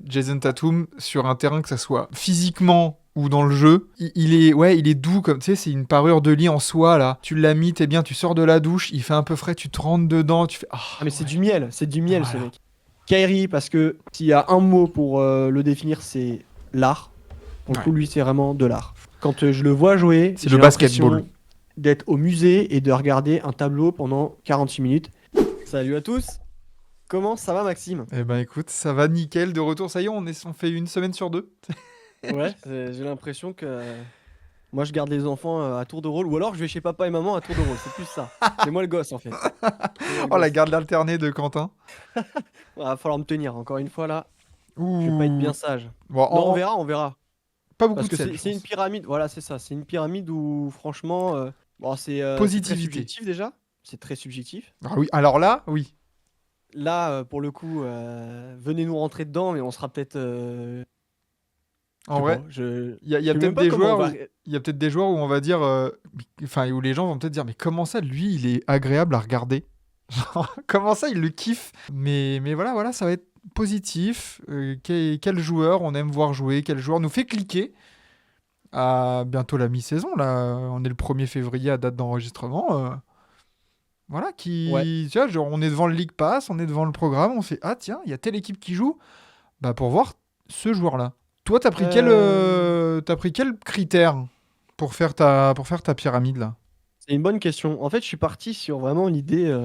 Jason Tatum sur un terrain, que ça soit physiquement ou dans le jeu, il est doux, comme tu sais, c'est une parure de lit en soie là. Tu l'as mis, t'es bien, tu sors de la douche, il fait un peu frais, tu te rentres dedans, tu fais Ah, mais ouais, c'est du miel ce voilà. mec. Kyrie, parce que s'il y a un mot pour le définir, c'est l'art. Pour le Ouais. coup, lui, c'est vraiment de l'art. Quand je le vois jouer, C'est le j'ai basketball. l'impression d'être au musée et de regarder un tableau pendant 46 minutes. Salut à tous. Comment ça va, Maxime? Eh ben écoute, ça va nickel, de retour, ça y est, on fait une semaine sur deux. Ouais, j'ai l'impression que moi je garde les enfants à tour de rôle, ou alors je vais chez papa et maman à tour de rôle, c'est plus ça. C'est moi le gosse en fait. C'est moi le Oh, la gosse. garde alternée de Quentin. Va falloir me tenir, encore une fois là, je vais pas être Ouh. bien sage. Bon, Non, on verra, on verra. pas beaucoup Parce de que sel, je c'est une pense. pyramide, voilà, c'est ça, c'est une pyramide où franchement, bon, c'est très Positivité. subjectif déjà, c'est très subjectif. Ah oui, alors là, oui. Là, pour le coup, venez nous rentrer dedans, mais on sera peut-être, je En sais vrai, pas, je il y je a sais peut-être même pas des comment on joueurs va. où il y a peut-être des joueurs où on va dire, enfin, où les gens vont peut-être dire, mais comment ça, lui, il est agréable à regarder. Genre, comment ça, il le kiffe. Mais voilà, ça va être positif. Quel joueur on aime voir jouer, quel joueur nous fait cliquer. À bientôt la mi-saison, là, on est le 1er février à date d'enregistrement. Voilà, Ouais. tu vois, genre, on est devant le League Pass, on est devant le programme, on fait, ah tiens, il y a telle équipe qui joue, bah pour voir ce joueur-là. Toi, Euh, t'as pris quel critère pour faire ta pyramide là? c'est une bonne question. En fait, je suis parti sur vraiment l'idée,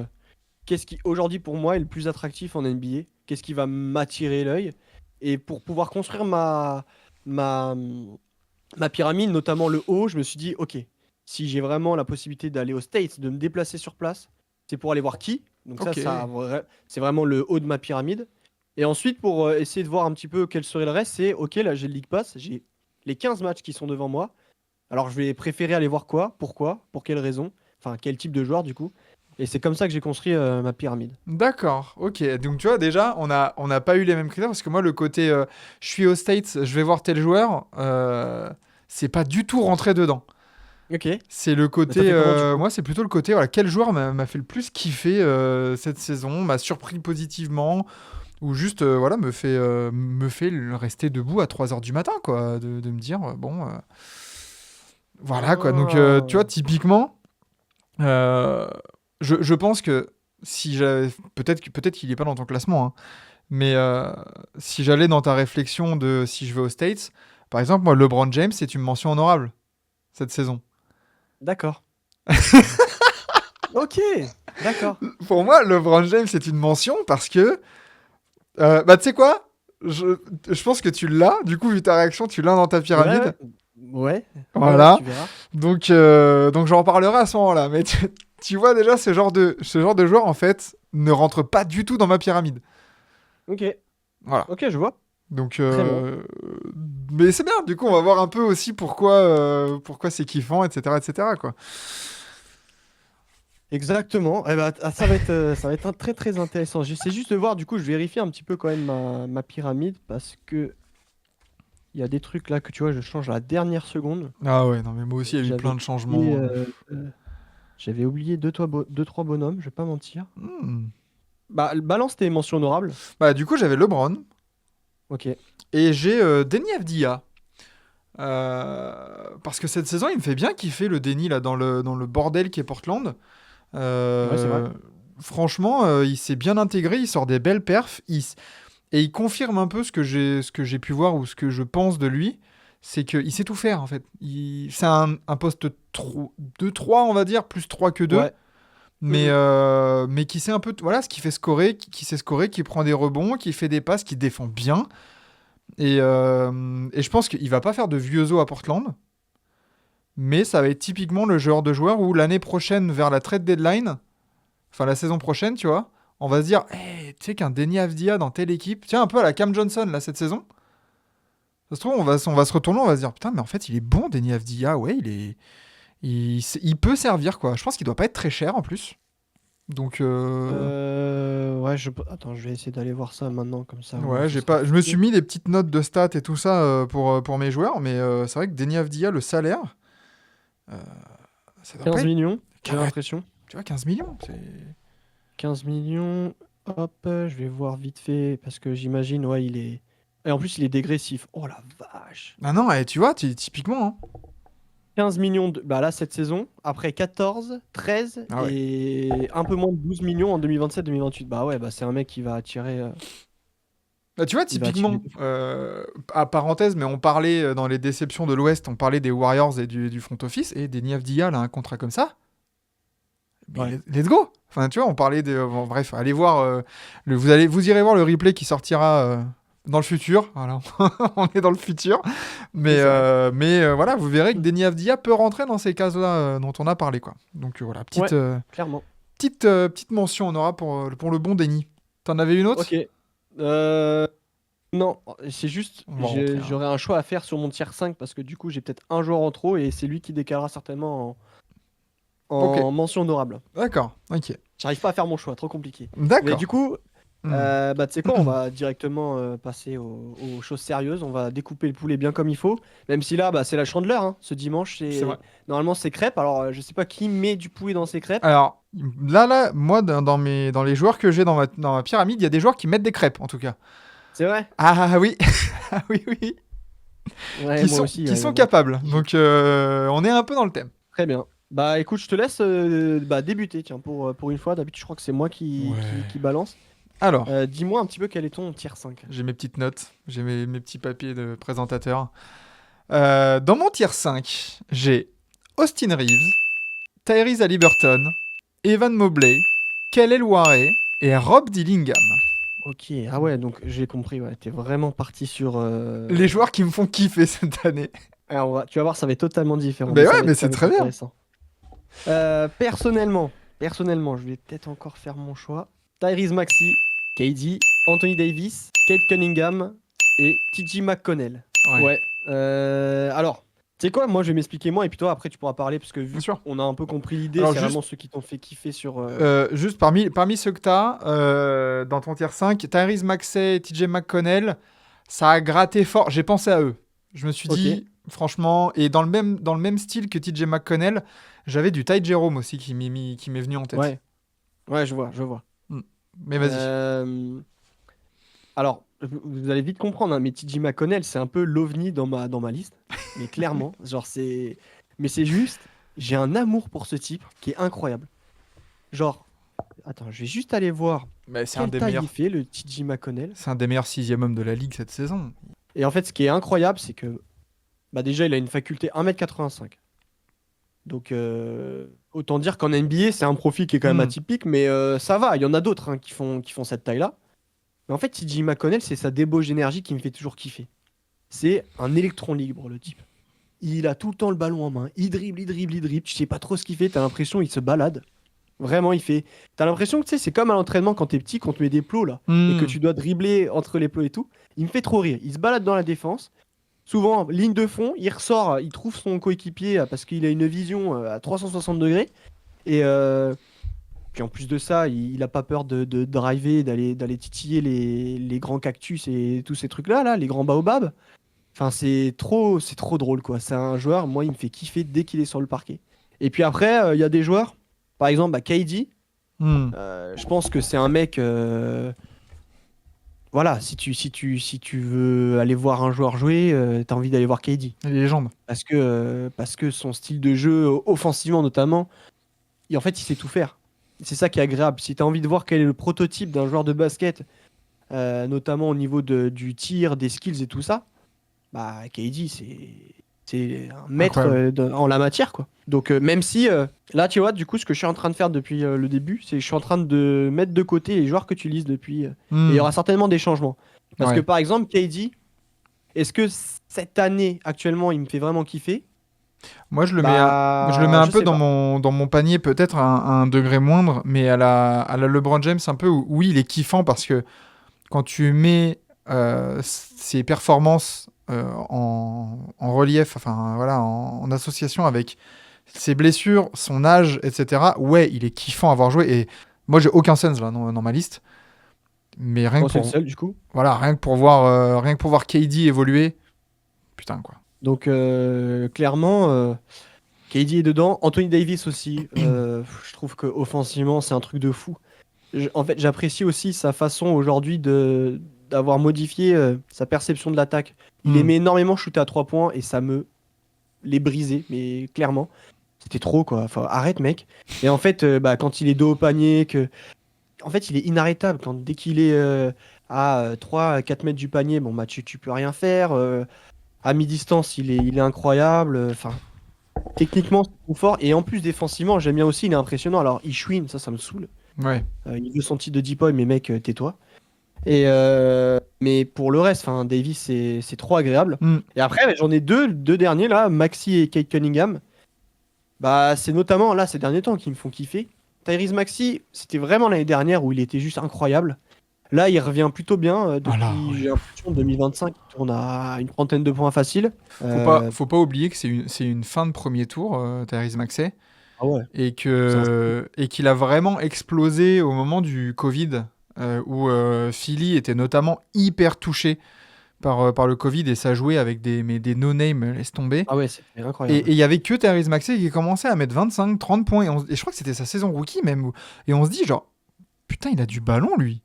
qu'est-ce qui aujourd'hui pour moi est le plus attractif en NBA? Qu'est-ce qui va m'attirer l'œil? Et pour pouvoir construire ma, ma pyramide, notamment le haut, je me suis dit, ok, si j'ai vraiment la possibilité d'aller aux States, de me déplacer sur place, c'est pour aller voir qui. Donc Ok. c'est vraiment le haut de ma pyramide. Et ensuite, pour essayer de voir un petit peu quel serait le reste, c'est, ok, là j'ai le League Pass, j'ai les 15 matchs qui sont devant moi. Alors je vais préférer aller voir quoi, pourquoi, pour quelle raison, enfin quel type de joueur du coup. Et c'est comme ça que j'ai construit ma pyramide. D'accord, ok. Donc tu vois, déjà, on n'a pas eu les mêmes critères parce que moi, le côté je suis aux States, je vais voir tel joueur, c'est pas du tout rentré dedans. Ok. C'est le Mais t'as côté, fait comment du coup? moi, c'est plutôt le côté, voilà, quel joueur m'a fait le plus kiffer cette saison, m'a surpris positivement, ou juste, voilà, me fait rester debout à 3 heures du matin, quoi, de me dire, bon, voilà, quoi. Donc, tu vois, Ah. typiquement, euh, je pense que si j'avais, peut-être qu'il est pas dans ton classement, hein, mais si j'allais dans ta réflexion de si je vais aux States, par exemple, moi, LeBron James, c'est une mention honorable cette saison. D'accord. Ok. D'accord. Pour moi, LeBron James, c'est une mention parce que, bah, tu sais quoi? Je pense que tu l'as, du coup, vu ta réaction, tu l'as dans ta Ouais, pyramide. ouais. Ouais. Ouais, ouais, Voilà. tu verras. Donc j'en reparlerai à ce moment-là. Mais tu vois déjà, ce genre de joueur, en fait, ne rentre pas du tout dans ma pyramide. Ok. Voilà. Ok, je vois. Donc, Très bien. mais c'est bien. Du coup, on va voir un peu aussi pourquoi c'est kiffant, etc., etc., quoi. Exactement. Eh ben, ça va être très très intéressant. J'essaie juste de voir, du coup, je vérifie un petit peu quand même ma pyramide parce que il y a des trucs là que tu vois, je change à la dernière seconde. Ah ouais, non, mais moi aussi, il y a eu J'avais plein de oublié, changements. j'avais oublié deux, trois bonhommes, je vais pas mentir. Hmm. Bah, balance tes mentions honorables. Bah, du coup, j'avais LeBron Ok. et j'ai Denny Avdia. Parce que cette saison, il me fait bien kiffer le Denny là dans le bordel qui est Portland. Ouais, c'est vrai. Euh, Franchement, il s'est bien intégré, il sort des belles perfs, et il confirme un peu ce que j'ai pu voir ou ce que je pense de lui. C'est qu'il sait tout faire en fait. C'est un poste 2-3, on va dire, plus 3 que 2, Ouais. Mm, mm. mais qui sait un peu voilà, ce qui fait scorer, qui sait scorer, qui prend des rebonds, qui fait des passes, qui défend bien. Et je pense qu'il va pas faire de vieux os à Portland, mais ça va être typiquement le genre de joueur où l'année prochaine, vers la trade deadline, enfin la saison prochaine, tu vois, on va se dire, hey, tu sais qu'un Denny Avdia dans telle équipe, tiens, un peu à la Cam Johnson, là, cette saison, ça se trouve, on va se retourner, on va se dire, putain, mais en fait, il est bon, Denny Avdia, ouais, il peut servir, quoi. Je pense qu'il doit pas être très cher, en plus. Donc, Ouais, attends, je vais essayer d'aller voir ça maintenant, comme ça, au moins, ouais, ce sera je me suis fait. mis des petites notes de stats et tout ça pour mes joueurs, mais c'est vrai que Denny Avdia, le salaire, euh, ça doit pas 15 être... millions, j'ai Ouais, l'impression. tu vois, 15 millions, c'est... 15 millions. Hop, je vais voir vite fait, parce que j'imagine, ouais, il est. Et en plus, il est dégressif. Oh la vache. Ah non, tu vois, typiquement. Hein. 15 millions bah là, cette saison. Après 14, 13 Ah ouais. et un peu moins de 12 millions en 2027-2028. Bah ouais, bah c'est un mec qui va attirer. Bah, tu vois, Il va attirer typiquement, de fou. à parenthèse, mais on parlait dans les déceptions de l'Ouest, on parlait des Warriors et du front office, et Deni Avdija a un contrat comme ça. Mais Ouais. let's go! Enfin, tu vois, on parlait de. Bon, bref, allez voir. Vous irez voir le replay qui sortira dans le futur. Voilà, on est dans le futur. Oui, c'est vrai. Voilà, vous verrez que Deni Avdija peut rentrer dans ces cases-là dont on a parlé, quoi. Donc voilà, Ouais, clairement. petite mention on aura pour le bon Deni. T'en avais une autre? Ok. Euh, Non, c'est juste, On va rentrer. Hein. j'aurais un choix à faire sur mon tier 5 parce que du coup, j'ai peut-être un joueur en trop et c'est lui qui décalera certainement Ok, en mention honorable. d'accord, ok. J'arrive pas à faire mon choix, trop compliqué. Mais du D'accord. coup, Hmm. bah, tu sais quoi, on va directement passer aux choses sérieuses. On va découper le poulet bien comme il faut. Même si là, bah, c'est la chandeleur. Hein. Ce dimanche, C'est vrai. normalement, c'est crêpes. Alors, je sais pas qui met du poulet dans ses crêpes. Alors, moi, dans les joueurs que j'ai dans ma pyramide, il y a des joueurs qui mettent des crêpes, en tout cas. C'est vrai? Ah oui, ah oui, oui, Ouais, moi aussi. qui sont Bon, capables. Donc, on est un peu dans le thème. très bien. Bah écoute, je te laisse bah, débuter, tiens, pour une fois. D'habitude, je crois que c'est moi qui Ouais. balance. Alors, Dis-moi un petit peu quel est ton tier 5. j'ai mes petites notes, j'ai mes petits papiers de présentateur. Dans mon tier 5, j'ai Austin Reeves, Tyrese Haliburton, Evan Mobley, Kelly Ouare et Rob Dillingham. Ok, ah ouais, donc j'ai compris, ouais, t'es vraiment parti sur... Les joueurs qui me font kiffer cette année. Alors, tu vas voir, ça va être totalement différent, mais Mais ouais, mais ça c'est va être très bien. intéressant. Personnellement, je vais peut-être encore faire mon choix. Tyrese Maxey, KD, Anthony Davis, Kate Cunningham et TJ McConnell. Ouais, Ouais. Alors, tu sais quoi, moi je vais m'expliquer moi et puis toi après tu pourras parler parce que bien vu sûr. qu'on a un peu compris l'idée, Alors c'est juste vraiment ceux qui t'ont fait kiffer sur. Juste parmi ceux que tu as, dans ton tier 5, Tyrese Maxey et TJ McConnell, ça a gratté fort. J'ai pensé à eux. Je me suis Ok, dit, franchement, et dans le même style que TJ McConnell, j'avais du Ty Jerome aussi qui m'est venu en tête. ouais, ouais, je vois. Hmm. Mais vas-y. Euh, Alors, vous allez vite comprendre, hein, mais TJ McConnell, c'est un peu l'ovni dans ma liste. Mais clairement, genre, c'est. Mais c'est juste, j'ai un amour pour ce type qui est incroyable. Genre, attends, je vais juste aller voir Mais quelle taille il fait, le TJ McConnell. c'est un des meilleurs sixième hommes de la ligue cette saison. Et en fait, ce qui est incroyable, c'est que, bah déjà, il a une faculté 1m85. Donc, autant dire qu'en NBA, c'est un profil qui est quand même Hmm. atypique, mais ça va, il y en a d'autres hein, qui font cette taille-là. Mais en fait, TJ McConnell, c'est sa débauche d'énergie qui me fait toujours kiffer. C'est un électron libre, le type. Il a tout le temps le ballon en main. Il dribble, il dribble, il dribble. Tu sais pas trop ce qu'il fait. T'as l'impression qu'il se balade. Vraiment, il fait. T'as l'impression que tu sais, c'est comme à l'entraînement quand t'es petit, qu'on te met des plots là, et que Hmm. tu dois dribbler entre les plots et tout. Il me fait trop rire. Il se balade dans la défense. Souvent, ligne de fond, il ressort, il trouve son coéquipier parce qu'il a une vision à 360 degrés. Et puis en plus de ça, il a pas peur de driver, d'aller titiller les grands cactus et tous ces trucs-là, là, les grands baobabs. Enfin, c'est trop drôle, quoi. C'est un joueur, moi, il me fait kiffer dès qu'il est sur le parquet. Et puis après, il y a des joueurs, par exemple, bah, KD. Hmm. Je pense que c'est un mec. Voilà, si tu veux aller voir un joueur jouer, t'as envie d'aller voir KD. Les légendes. Parce que son style de jeu, offensivement notamment, en fait, il sait tout faire. C'est ça qui est agréable. Si t'as envie de voir quel est le prototype d'un joueur de basket, notamment au niveau du tir, des skills et tout ça, bah KD, c'est un maître Incroyable. en la matière, quoi. Donc même si là, tu vois, du coup, ce que je suis en train de faire depuis le début, c'est que je suis en train de mettre de côté les joueurs que tu lises depuis. Et il y Hmm. aura certainement des changements. Parce que Ouais. par exemple, KD, est-ce que cette année actuellement, il me fait vraiment kiffer? Moi, je le mets Bah, un je peu sais dans pas. mon panier, peut-être à un degré moindre, mais à la LeBron James, un peu, où, oui, il est kiffant parce que quand tu mets ses performances en relief, enfin, voilà, en association avec ses blessures, son âge, etc., ouais, il est kiffant à avoir joué. Et moi, j'ai aucun sens là dans ma liste, mais Bon, c'est le seul, du coup. voilà, rien que pour voir KD évoluer, putain, quoi. Donc, clairement, KD est dedans. Anthony Davis aussi. Je trouve que offensivement, c'est un truc de fou. En fait, j'apprécie aussi sa façon aujourd'hui d'avoir modifié sa perception de l'attaque. Il Mm. aimait énormément shooter à 3 points et ça me les brisait, mais clairement. C'était trop, quoi. Enfin, arrête, mec. Et en fait, quand il est dos au panier, en fait, il est inarrêtable. Dès qu'il est à 3-4 mètres du panier, bon, bah, tu peux rien faire. À mi-distance, il est incroyable. Enfin, techniquement, c'est trop fort. Et en plus, défensivement, j'aime bien aussi, il est impressionnant. Alors, il chouine, ça me saoule. Ouais. Il veut son titre de deep boy, mais mec, tais-toi. Mais pour le reste, enfin, Davis, c'est trop agréable. Mm. Et après, j'en ai deux derniers là, Maxi et Kate Cunningham. Bah, c'est notamment là ces derniers temps qui me font kiffer. Tyrese Maxi, c'était vraiment l'année dernière où il était juste incroyable. Là, il revient plutôt bien Ah là, depuis, ouais. j'ai l'impression, 2025, il tourne à une trentaine de points facile. Faut pas oublier que c'est une fin de premier tour, Therese Maxey, Ah ouais, c'est un- et qu'il a vraiment explosé au moment du Covid, où Philly était notamment hyper touché par le Covid et ça jouait avec des no-name, laisse tomber. ah ouais, c'était Et incroyable. il y avait que Therese Maxey qui commençait à mettre 25, 30 points. Et je crois que c'était sa saison rookie même. Et on se dit, genre, putain, il a du ballon, lui.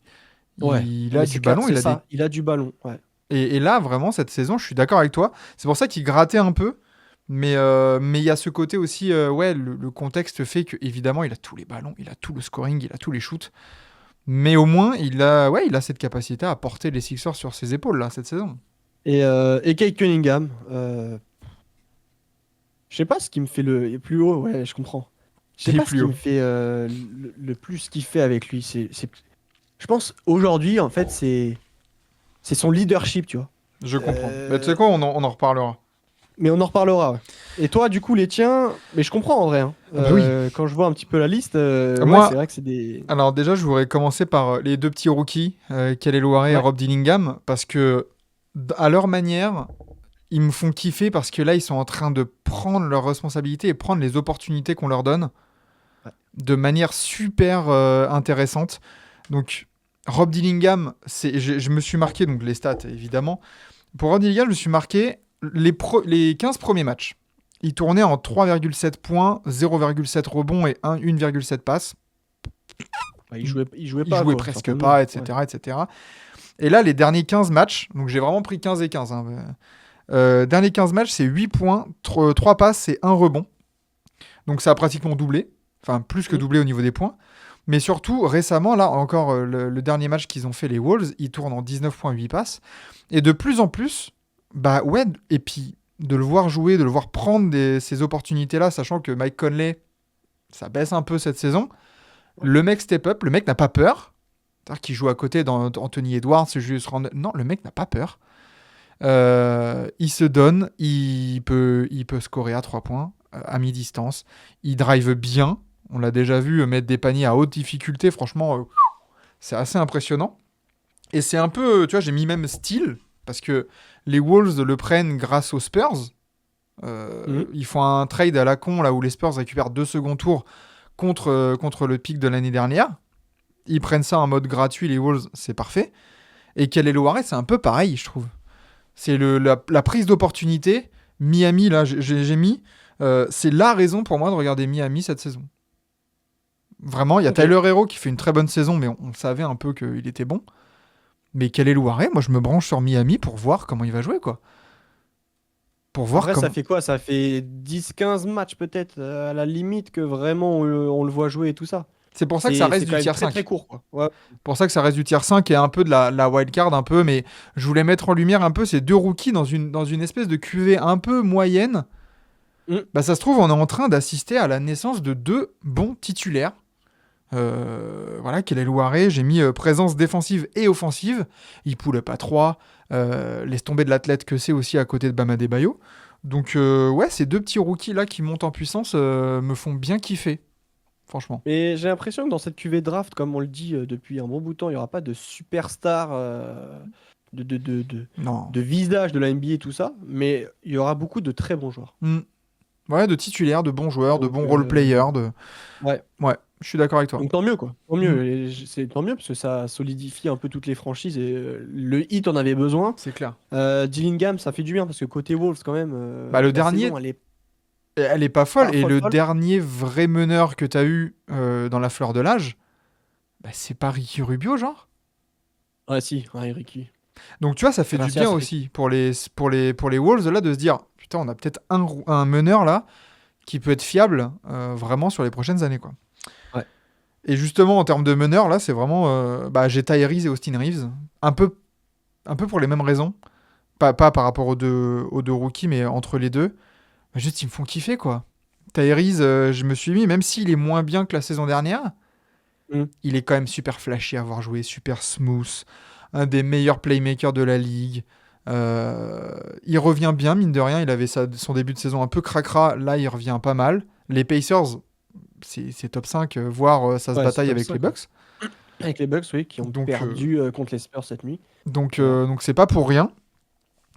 Ouais, Il non, a mais du c'est clair, ballon, c'est ça. Il a du ballon. Ouais. et là, vraiment, cette saison, je suis d'accord avec toi. C'est pour ça qu'il grattait un peu. Mais il y a ce côté aussi, ouais, le contexte fait que évidemment, il a tous les ballons, il a tout le scoring, il a tous les shoots. Mais au moins, ouais, il a cette capacité à porter les Sixers sur ses épaules, là, cette saison. Et Kate Cunningham, je sais pas ce qui me fait le plus haut, ouais, je comprends. Je sais Il est pas ce plus qui haut. me fait le plus kiffer avec lui. Je pense aujourd'hui, en fait, c'est son leadership, tu vois. Je comprends. Mais tu sais Euh, quoi, on en reparlera. Mais on en reparlera. Ouais. Et toi, du coup, les tiens, mais je comprends en vrai, hein. Ah bah oui. Quand je vois un petit peu la liste, ouais, c'est Moi, vrai que c'est des. alors déjà, je voudrais commencer par les deux petits rookies, Kelly Loire et Ouais. Rob Dillingham, parce que, à leur manière, ils me font kiffer parce que là, ils sont en train de prendre leurs responsabilités et prendre les opportunités qu'on leur donne Ouais. de manière super intéressante. Donc, Rob Dillingham, je me suis marqué, donc les stats évidemment. Pour Rob Dillingham, je me suis marqué les 15 premiers matchs. Il tournait en 3,7 points, 0,7 rebonds et 1,7 passes. Bah, il jouait Il pas, jouait quoi. Enfin, presque tant pas, mieux. etc., etc. Et là, les derniers 15 matchs, donc j'ai vraiment pris 15 et 15. Hein, derniers 15 matchs, c'est 8 points, 3 passes et 1 rebond. Donc ça a pratiquement doublé. Enfin, plus que Mm. doublé au niveau des points. Mais surtout, récemment, là, encore le dernier match qu'ils ont fait, les Wolves, ils tournent en 19,8 passes. Et de plus en plus, bah ouais, et puis de le voir jouer, de le voir prendre ces opportunités-là, sachant que Mike Conley, ça baisse un peu cette saison. Ouais. Le mec step up, le mec n'a pas peur. C'est-à-dire qu'il joue à côté d'Anthony Edwards, Julius Randle. Non, le mec n'a pas peur. Il se donne, il peut scorer à 3 points, à mi-distance. Il drive bien. On l'a déjà vu mettre des paniers à haute difficulté. Franchement, c'est assez impressionnant. Et c'est un peu, tu vois, j'ai mis même style, parce que les Wolves le prennent grâce aux Spurs. Mm. Ils font un trade à la con, là où les Spurs récupèrent 2 seconds tours contre le pic de l'année dernière. Ils prennent ça en mode gratuit, les Wolves, c'est parfait. Et Kelly Loire, c'est un peu pareil, je trouve. C'est la prise d'opportunité. Miami, là, j'ai mis. C'est la raison pour moi de regarder Miami cette saison. Vraiment, il y a Ok. Tyler Hero qui fait une très bonne saison, mais on savait un peu qu'il était bon. Mais quel est Loiret, moi je me branche sur Miami pour voir comment il va jouer, quoi. Pour voir Après, ça comment. fait quoi? Ça fait 10-15 matchs peut-être, à la limite, que vraiment on le voit jouer et tout ça. C'est pour ça que ça C'est reste quand du même tier très très 5. court, quoi. Ouais. Pour ça que ça reste du tier 5 et un peu de la wild card, un peu. Mais je voulais mettre en lumière un peu ces deux rookies dans une espèce de cuvée un peu moyenne. Mm. Bah, ça se trouve, on est en train d'assister à la naissance de deux bons titulaires. Voilà, quel est Loiret. J'ai mis présence défensive et offensive. Il poule pas 3. Laisse tomber de l'athlète que c'est aussi à côté de Bama Debayo. Donc, ouais, ces deux petits rookies là qui montent en puissance me font bien kiffer. Franchement. Mais j'ai l'impression que dans cette cuvée draft, comme on le dit depuis un bon bout de temps, il n'y aura pas de superstar Non. de visage de la NBA et tout ça, mais il y aura beaucoup de très bons joueurs. Mm. Ouais, de titulaires, de bons joueurs, de Donc, bons role-players. ouais. Ouais, je suis d'accord avec toi. Donc tant mieux, quoi. Tant Mm. mieux. C'est tant mieux parce que ça solidifie un peu toutes les franchises et le hit en avait besoin. C'est clair. Dillingham, ça fait du bien parce que côté Wolves, quand même, Bah, le la dernier, saison, elle est elle est pas folle. pas Et folle le folle. dernier vrai meneur que t'as eu dans la fleur de l'âge, bah, c'est pas Ricky Rubio, genre. Ouais, si, ouais, Ricky. Donc tu vois, ça fait du Merci à bien Sri. aussi pour les Wolves là de se dire putain, on a peut-être un meneur là qui peut être fiable vraiment sur les prochaines années quoi. Ouais. Et justement en termes de meneur là, c'est vraiment j'ai Tyrese et Austin Reeves un peu pour les mêmes raisons, pas par rapport aux deux rookies mais entre les deux. Bah, juste ils me font kiffer quoi. Tyrese, je me suis mis même s'il est moins bien que la saison dernière, Mm. il est quand même super flashy à avoir joué, super smooth, un des meilleurs playmakers de la ligue. Il revient bien, mine de rien. Il avait son début de saison un peu cracra. Là, il revient pas mal. Les Pacers, c'est top 5, voire ça se Ouais, c'est bataille top avec les 5, ouais. Bucks. Avec les Bucks, oui, qui ont Donc, perdu contre les Spurs cette nuit. donc, D'ailleurs. euh, donc c'est pas pour rien.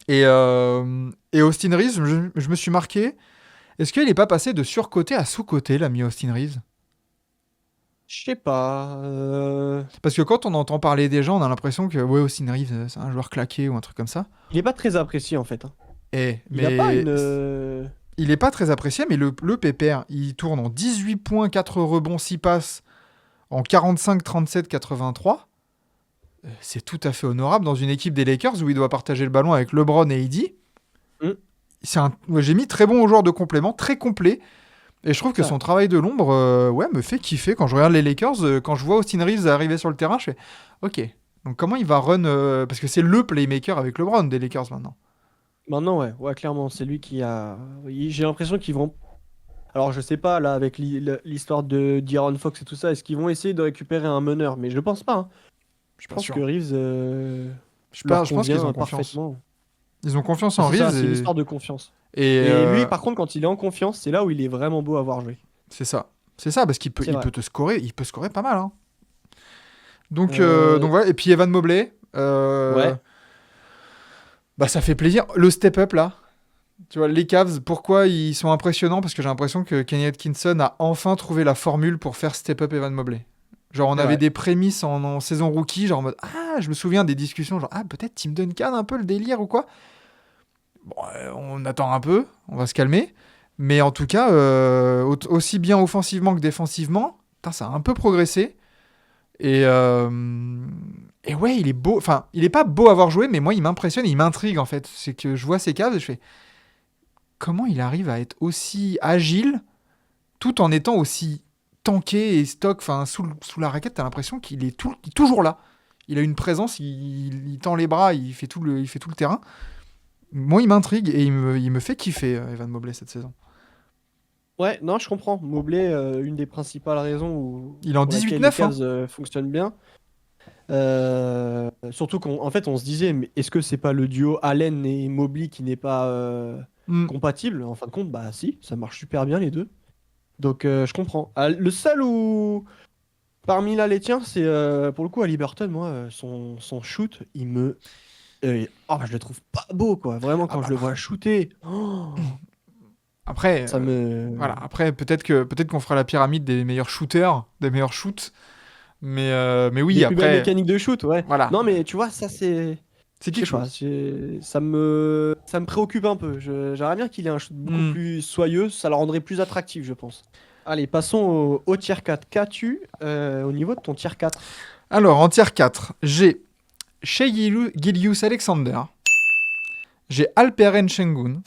Et Austin Reeves, je me suis marqué. Est-ce qu'il est pas passé de surcoté à sous-coté, l'ami Austin Reeves? Je sais pas. Parce que quand on entend parler des gens, on a l'impression que ouais, Austin Reeves, c'est un joueur claqué ou un truc comme ça. Il est pas très apprécié en fait, hein. Il a pas Mais une. il est pas très apprécié, mais le pépère, il tourne en 18 points, 4 rebonds, 6 passes, en 45, 37, 83. C'est tout à fait honorable dans une équipe des Lakers où il doit partager le ballon avec LeBron et AD. Mm. Ouais, j'ai mis très bon joueur de complément, très complet. Et je trouve que Ça. son travail de l'ombre me fait kiffer. Quand je regarde les Lakers, quand je vois Austin Reeves arriver sur le terrain, je fais OK. Donc comment il va run parce que c'est le playmaker avec LeBron des Lakers maintenant. Maintenant, ouais, clairement, c'est lui qui a. J'ai l'impression qu'ils vont. Alors, je sais pas, là, avec l'histoire de d'Aaron Fox et tout ça, est-ce qu'ils vont essayer de récupérer un meneur? Mais je pense pas, hein. Je suis Je pas pense sûr. que Reeves Je, leur je pense qu'ils ont convient confiance. parfaitement. Ils ont confiance Ah, en c'est ça, Reeves c'est une histoire de confiance. et Et lui, par contre, quand il est en confiance, c'est là où il est vraiment beau à voir jouer. c'est ça. C'est ça parce qu'il peut, C'est il vrai. peut te scorer, il peut scorer pas mal. Hein. Donc, Euh, donc voilà. Et puis Evan Mobley, Ouais. ça fait plaisir. Le step up là. Tu vois, les Cavs, pourquoi ils sont impressionnants? Parce que j'ai l'impression que Kenny Atkinson a enfin trouvé la formule pour faire step up Evan Mobley. Genre, on C'est avait vrai. des prémices en saison rookie, genre en mode ah, je me souviens des discussions, genre ah, peut-être Tim Duncan, un peu le délire ou quoi. Bon, on attend un peu, on va se calmer. Mais en tout cas, aussi bien offensivement que défensivement, putain, ça a un peu progressé. Et, et ouais, il est beau. Enfin, il est pas beau à avoir joué, mais moi, il m'impressionne, il m'intrigue en fait. C'est que je vois ses caves et je fais comment il arrive à être aussi agile tout en étant aussi tanké et stock. Enfin, sous la raquette, t'as l'impression qu'il est, il est toujours là. Il a une présence, il tend les bras, il fait tout le terrain. Moi, il m'intrigue et il me fait kiffer, Evan Mobley, cette saison. Ouais, non, je comprends. Mobley, une des principales raisons Il est en pour laquelle les 18-9, hein. Cavs fonctionnent bien. Surtout qu'en fait, on se disait, mais est-ce que c'est pas le duo Allen et Mobley qui n'est pas Mm. compatible? En fin de compte, bah si, ça marche super bien les deux. Donc je comprends. Ah, le seul où, parmi là les tiens, c'est pour le coup Haliburton, moi, son shoot, je le trouve pas beau, quoi. Vraiment, Ah quand bah, je le vois shooter, après, ça me. voilà. Après, peut-être qu'on fera la pyramide des meilleurs shooters, des meilleurs shoots. Mais oui, Des plus belles après, mécaniques de shoot, ouais. voilà. Non, mais tu vois, ça c'est. C'est Je sais quelque pas, chose. ça me préoccupe un peu. J'aimerais bien qu'il ait un shoot beaucoup Mm. plus soyeux, ça le rendrait plus attractif, je pense. Allez, passons au tier 4. Qu'as-tu au niveau de ton tier 4? Alors, en tier 4, j'ai Shai Gilgeous-Alexander, j'ai Alperen Sengun,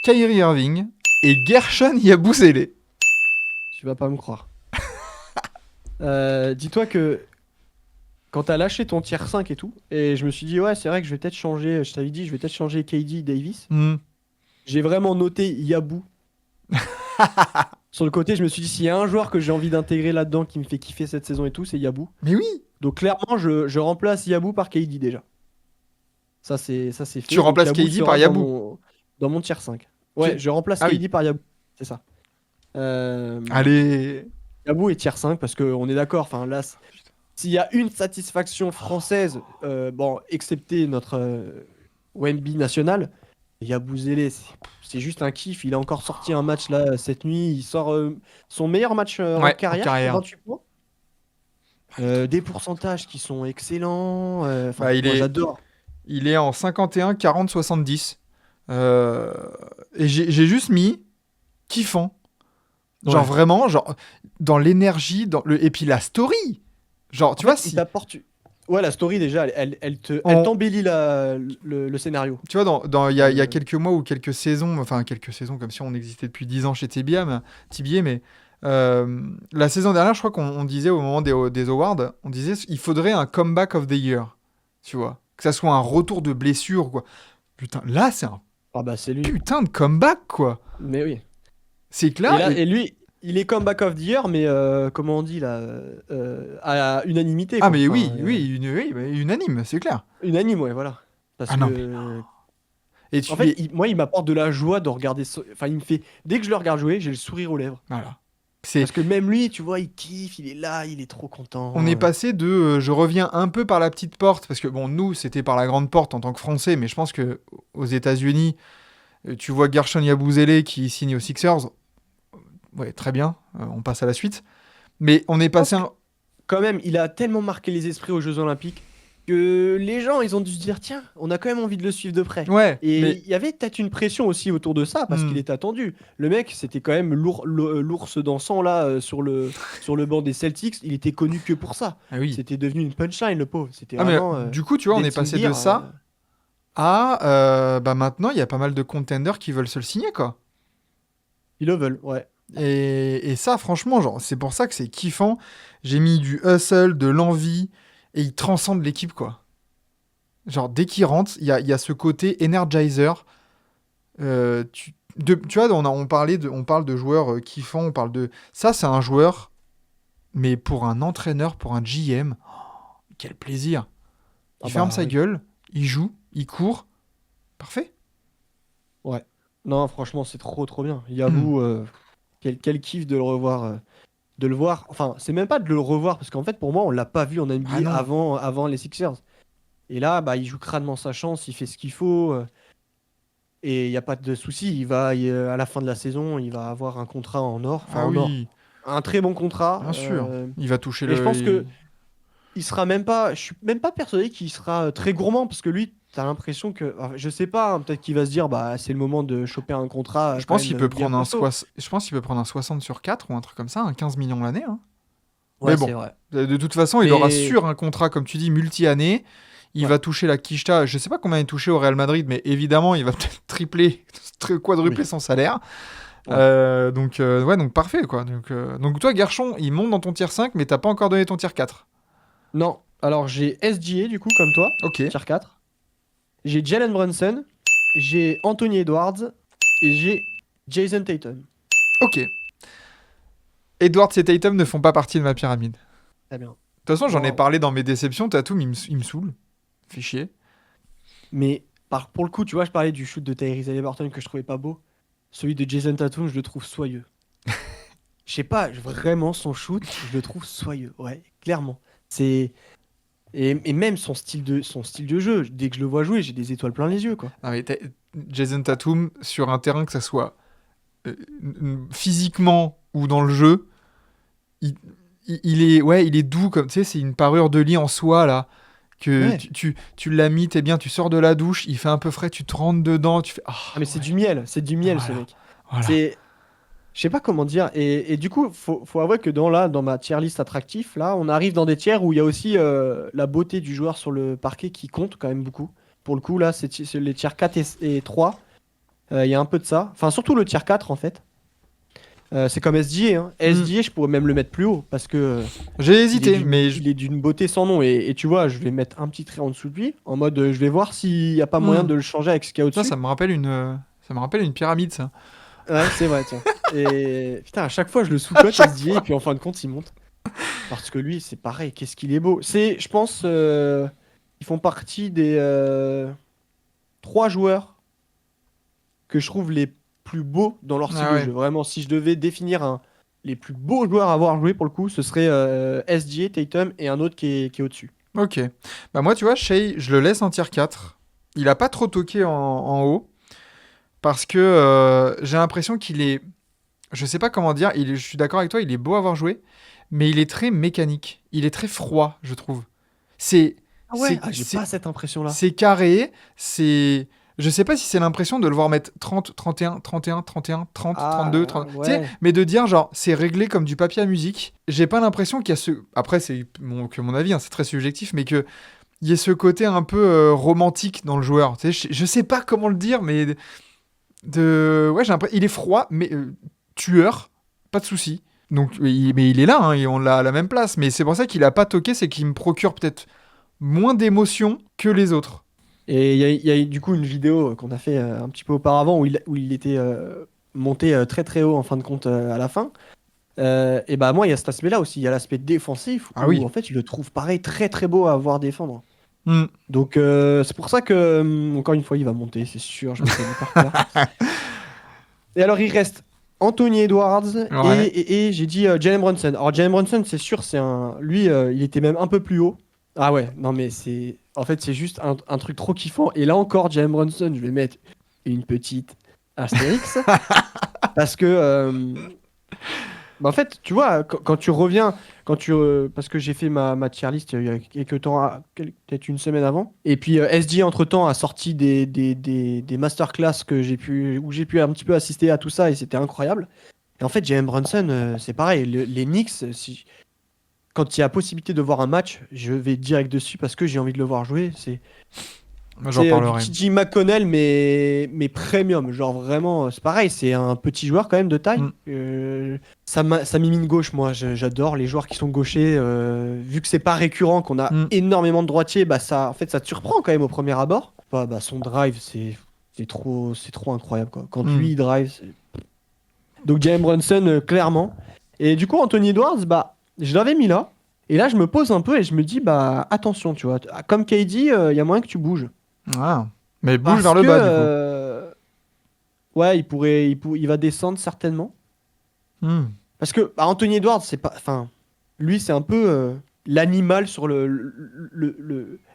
Kyrie Irving et Gershon Yabusele. Tu vas pas me croire. Dis-toi que quand t'as lâché ton tier 5 et tout, et je me suis dit, ouais, c'est vrai que je vais peut-être changer, je t'avais dit, je vais peut-être changer KD Davis. Mm. J'ai vraiment noté Yabu. Sur le côté, je me suis dit, s'il y a un joueur que j'ai envie d'intégrer là-dedans qui me fait kiffer cette saison et tout, c'est Yabu. Mais oui, Donc clairement, je remplace Yabu par KD déjà. Ça c'est fait. tu Donc remplaces Yabu KD par sera Yabu. dans mon tier 5. Ouais, Tu- je remplace Ah oui. KD par Yabu. C'est ça. Euh, Allez. Yabu est tier 5 parce qu'on est d'accord. Enfin, là, s'il y a une satisfaction française, bon, excepté notre Wemby national, Yabusele, c'est juste un kiff. Il a encore sorti un match là cette nuit. Il sort son meilleur match en Ouais, en carrière, carrière. 28 points. Des pourcentages qui sont excellents. Enfin, Bah, il moi est, j'adore. il est en 51, 40, 70. Euh, et j'ai juste mis kiffant. Genre Ouais. vraiment, genre dans l'énergie, et puis la story. Genre, En tu vois, fait, il si. t'apporte Ouais, la story déjà, elle On- t'embellit le scénario. Tu vois, il y a Euh, quelques mois ou quelques saisons, enfin quelques saisons, comme si on existait depuis 10 ans chez TBA, mais la saison dernière, je crois qu'on disait au moment des awards, on disait il faudrait un comeback of the year, tu vois, que ça soit un retour de blessure, quoi. Putain, là, c'est un Ah bah c'est lui. putain de comeback, quoi. Mais oui. C'est Et clair. là, et lui, il est comme back of the year, mais comment on dit là, à unanimité Ah, quoi. mais Enfin, oui, oui, oui, mais unanime, c'est clair. unanime, ouais, voilà. Parce Ah non, mais. que, Et en tu. fait, moi, il m'apporte de la joie de regarder. Enfin, il me fait. Dès que je le regarde jouer, j'ai le sourire aux lèvres. Voilà. C'est. Parce que même lui, tu vois, il kiffe, il est là, il est trop On content. est passé de je reviens un peu par la petite porte, parce que bon, nous, c'était par la grande porte en tant que Français, mais je pense que aux États-Unis, tu vois Gershon Yabusele qui signe aux Sixers. Ouais, très bien, on passe à la suite. Mais on est Je pense passé que, un. quand même, il a tellement marqué les esprits aux Jeux Olympiques que les gens, ils ont dû se dire, tiens, on a quand même envie de le suivre de près. Ouais, Et mais. il y avait peut-être une pression aussi autour de ça, parce Hmm. qu'il était attendu. Le mec, c'était quand même l'ours dansant là sur le banc des Celtics. Il était connu que pour ça. Ah oui. C'était devenu une punchline, le pauvre. C'était Ah, mais vraiment du coup, tu vois, on est Let him passé de beer. ça à. Bah maintenant, il y a pas mal de contenders qui veulent se le signer, quoi. Ils le veulent, ouais. Et ça, franchement, genre, c'est pour ça que c'est kiffant. J'ai mis du hustle, de l'envie, et il transcende l'équipe, quoi. Genre, dès qu'il rentre, il y a ce côté energizer. Tu vois, on parle de joueurs kiffants, on parle de. Ça, c'est un joueur, mais pour un entraîneur, pour un GM, quel plaisir. Ah Il ferme bah sa oui. gueule, il joue, il court. Parfait. Ouais. Non, franchement, c'est trop trop bien. Hmm. Yabou, quel kiff de le revoir. De le voir. Enfin, c'est même pas de le revoir, parce qu'en fait, pour moi, on l'a pas vu en Ah NBA non. avant les Sixers. Et là, bah, il joue crânement sa chance, il fait ce qu'il faut. Et il n'y a pas de souci. À la fin de la saison, il va avoir un contrat en or. Enfin, Ah en or. oui, Un très bon contrat. bien sûr. Il va toucher Et je le. pense que il sera même pas. Je suis même pas persuadé qu'il sera très gourmand, parce que lui, t'as l'impression que. Enfin, je sais pas, hein, peut-être qu'il va se dire, bah, c'est le moment de choper un contrat Je quand pense même qu'il peut bien prendre un costaud. je pense qu'il peut prendre un 60 sur 4 ou un truc comme ça, un 15 millions l'année, hein. Mais Ouais, bon, c'est vrai. de toute façon, il aura Mais. sur un contrat, comme tu dis, multi-année. Il Ouais. va toucher la quicheta. Je sais pas combien il touchait au Real Madrid, mais évidemment, il va peut-être tripler, quadrupler Oui. son salaire. Ouais. Ouais, donc parfait, quoi. Donc toi, Garchon, il monte dans ton tier 5, mais t'as pas encore donné ton tier 4. Non. Alors, j'ai SGA, du coup, comme toi, Ok, tier 4. J'ai Jalen Brunson, j'ai Anthony Edwards et j'ai Jason Tatum. ok. Edwards et Tatum ne font pas partie de ma pyramide. De Très bien. toute façon, j'en ai Non, parlé dans mes déceptions. Tatum, il me saoule. Fait chier. mais pour le coup, tu vois, je parlais du shoot de Tyrese Haliburton que je trouvais pas beau. Celui de Jason Tatum, je le trouve soyeux. Je sais pas, vraiment son shoot, je le trouve soyeux. Ouais, clairement. C'est et même son style de jeu. Dès que je le vois jouer, j'ai des étoiles plein les yeux, quoi. Non, mais Jason Tatum, sur un terrain, que ça soit physiquement ou dans le jeu, il, il est doux comme, tu sais, c'est une parure de lit en soie là, que Ouais. tu l'as mis, t'es bien, tu sors de la douche, il fait un peu frais, tu te rentres dedans, tu fais ah Ah mais c'est ouais, du miel, c'est du miel ce voilà, mec. voilà. C'est Je sais pas comment dire. Et du coup, faut avouer que dans ma tier list attractif, là, on arrive dans des tiers où il y a aussi la beauté du joueur sur le parquet qui compte quand même beaucoup. Pour le coup, là, c'est les tiers 4 et 3. Il y a un peu de ça. Enfin, surtout le tier 4, en fait. C'est comme SGA, hein. Hmm. SGA, je pourrais même le mettre plus haut parce que J'ai il est hésité, d'une mais il est d'une beauté sans nom. Et tu vois, je vais mettre un petit trait en dessous de lui, en mode je vais voir s'il n'y a pas moyen hmm. de le changer avec ce qu'il y a Ça au-dessus. me rappelle une pyramide, ça. Ouais, c'est vrai, tiens. Et putain, à chaque fois, je le À sous-cote chaque SDA, et fois. puis en fin de compte, il monte. Parce que lui, c'est pareil, qu'est-ce qu'il est beau. Je pense, ils font partie des 3 joueurs que je trouve les plus beaux dans leur style Ah de ouais. jeu. Vraiment, si je devais définir les plus beaux joueurs à avoir joué pour le coup, ce serait SGA, Tatum et un autre qui est au-dessus. Ok. Bah moi, tu vois, Shea, je le laisse en tier 4. Il a pas trop toqué en haut. Parce que j'ai l'impression qu'il est. Je sais pas comment dire, je suis d'accord avec toi, il est beau à avoir joué, mais il est très mécanique. Il est très froid, je trouve. C'est. Ah ouais, C'est. ah, j'ai C'est. pas cette impression-là. C'est carré, c'est. Je sais pas si c'est l'impression de le voir mettre 30, 31, 31, 31, 30, 32, 30. Tu sais, Ouais. mais de dire genre c'est réglé comme du papier à musique. J'ai pas l'impression qu'il y a ce. Après, c'est que mon avis, hein, c'est très subjectif, mais qu'il y ait ce côté un peu romantique dans le joueur. Tu sais, je sais pas comment le dire, mais ouais, j'ai l'impression. Il est froid, mais tueur, pas de souci. Donc, mais il est là, hein, et on l'a à la même place. Mais c'est pour ça qu'il a pas toqué, c'est qu'il me procure peut-être moins d'émotions que les autres. Et il y a du coup une vidéo qu'on a fait un petit peu auparavant où il était monté très très haut en fin de compte à la fin. Et bah moi il y a cet aspect-là aussi, il y a l'aspect défensif Ah où oui. en fait je le trouve pareil très très beau à voir défendre. Hmm. Donc c'est pour ça que encore une fois il va monter, c'est sûr, je le connais par cœur. Et alors il reste Anthony Edwards Ouais. et j'ai dit Jalen Brunson. Alors Jalen Brunson c'est sûr, lui il était même un peu plus haut. Ah ouais, non mais c'est en fait c'est juste un truc trop kiffant. Et là encore Jalen Brunson, je vais mettre une petite astérix parce que bah, en fait, tu vois, quand tu reviens, parce que j'ai fait ma tier list il y a quelques temps, peut-être une semaine avant, et puis SG entre-temps a sorti des masterclass où j'ai pu un petit peu assister à tout ça, et c'était incroyable. Et en fait, Jalen Brunson, c'est pareil, les Knicks, quand il y a possibilité de voir un match, je vais direct dessus parce que j'ai envie de le voir jouer. Moi, j'en C'est du parlerai. TJ McConnell, mais premium. Genre vraiment, c'est pareil, c'est un petit joueur quand même de taille. Hmm. Ça mimine gauche, moi. J'adore les joueurs qui sont gauchers. Vu que c'est pas récurrent, qu'on a Hmm. énormément de droitiers, bah ça, en fait, ça te surprend quand même au premier abord. Bah, son drive, c'est trop incroyable, quoi. Quand Hmm. lui, il drive. Donc, Jalen Brunson, clairement. Et du coup, Anthony Edwards, bah, je l'avais mis là. Et là, je me pose un peu et je me dis, bah, attention, tu vois. Comme KD, il y a moyen que tu bouges. Ah. Mais bouge Parce vers le que bas, du coup. ouais, il va descendre certainement. Hmm. Parce que bah, Anthony Edwards, c'est pas, enfin, lui, c'est un peu l'animal sur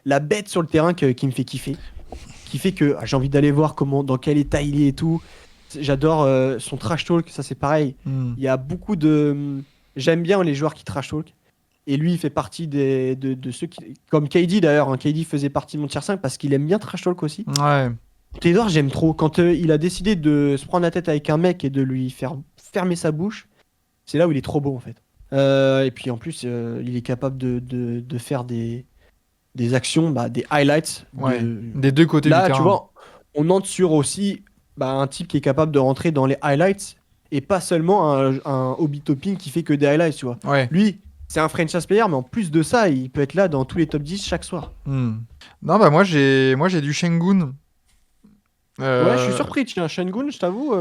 la bête sur le terrain qui me fait kiffer, qui fait que j'ai envie d'aller voir dans quel état il est et tout. J'adore son trash talk, ça c'est pareil. Hmm. Il y a beaucoup de, j'aime bien les joueurs qui trash talk. Et lui, il fait partie de ceux qui, comme KD d'ailleurs, hein, KD faisait partie de mon tier 5 parce qu'il aime bien trash talk aussi. Ouais. Taylor, j'aime trop. Quand il a décidé de se prendre la tête avec un mec et de lui faire fermer sa bouche, c'est là où il est trop beau en fait. Et puis en plus, il est capable de faire des actions, bah, des highlights. Ouais. Des deux côtés du Là, tu terrain. vois, on entre sur aussi bah, un type qui est capable de rentrer dans les highlights et pas seulement un hobby topping qui fait que des highlights, tu vois. Ouais. Lui, c'est un franchise player, mais en plus de ça, il peut être là dans tous les top 10 chaque soir. Hmm. Non, bah moi j'ai du Shengun. Ouais, je suis Euh, surpris, tiens, Shengun, je t'avoue.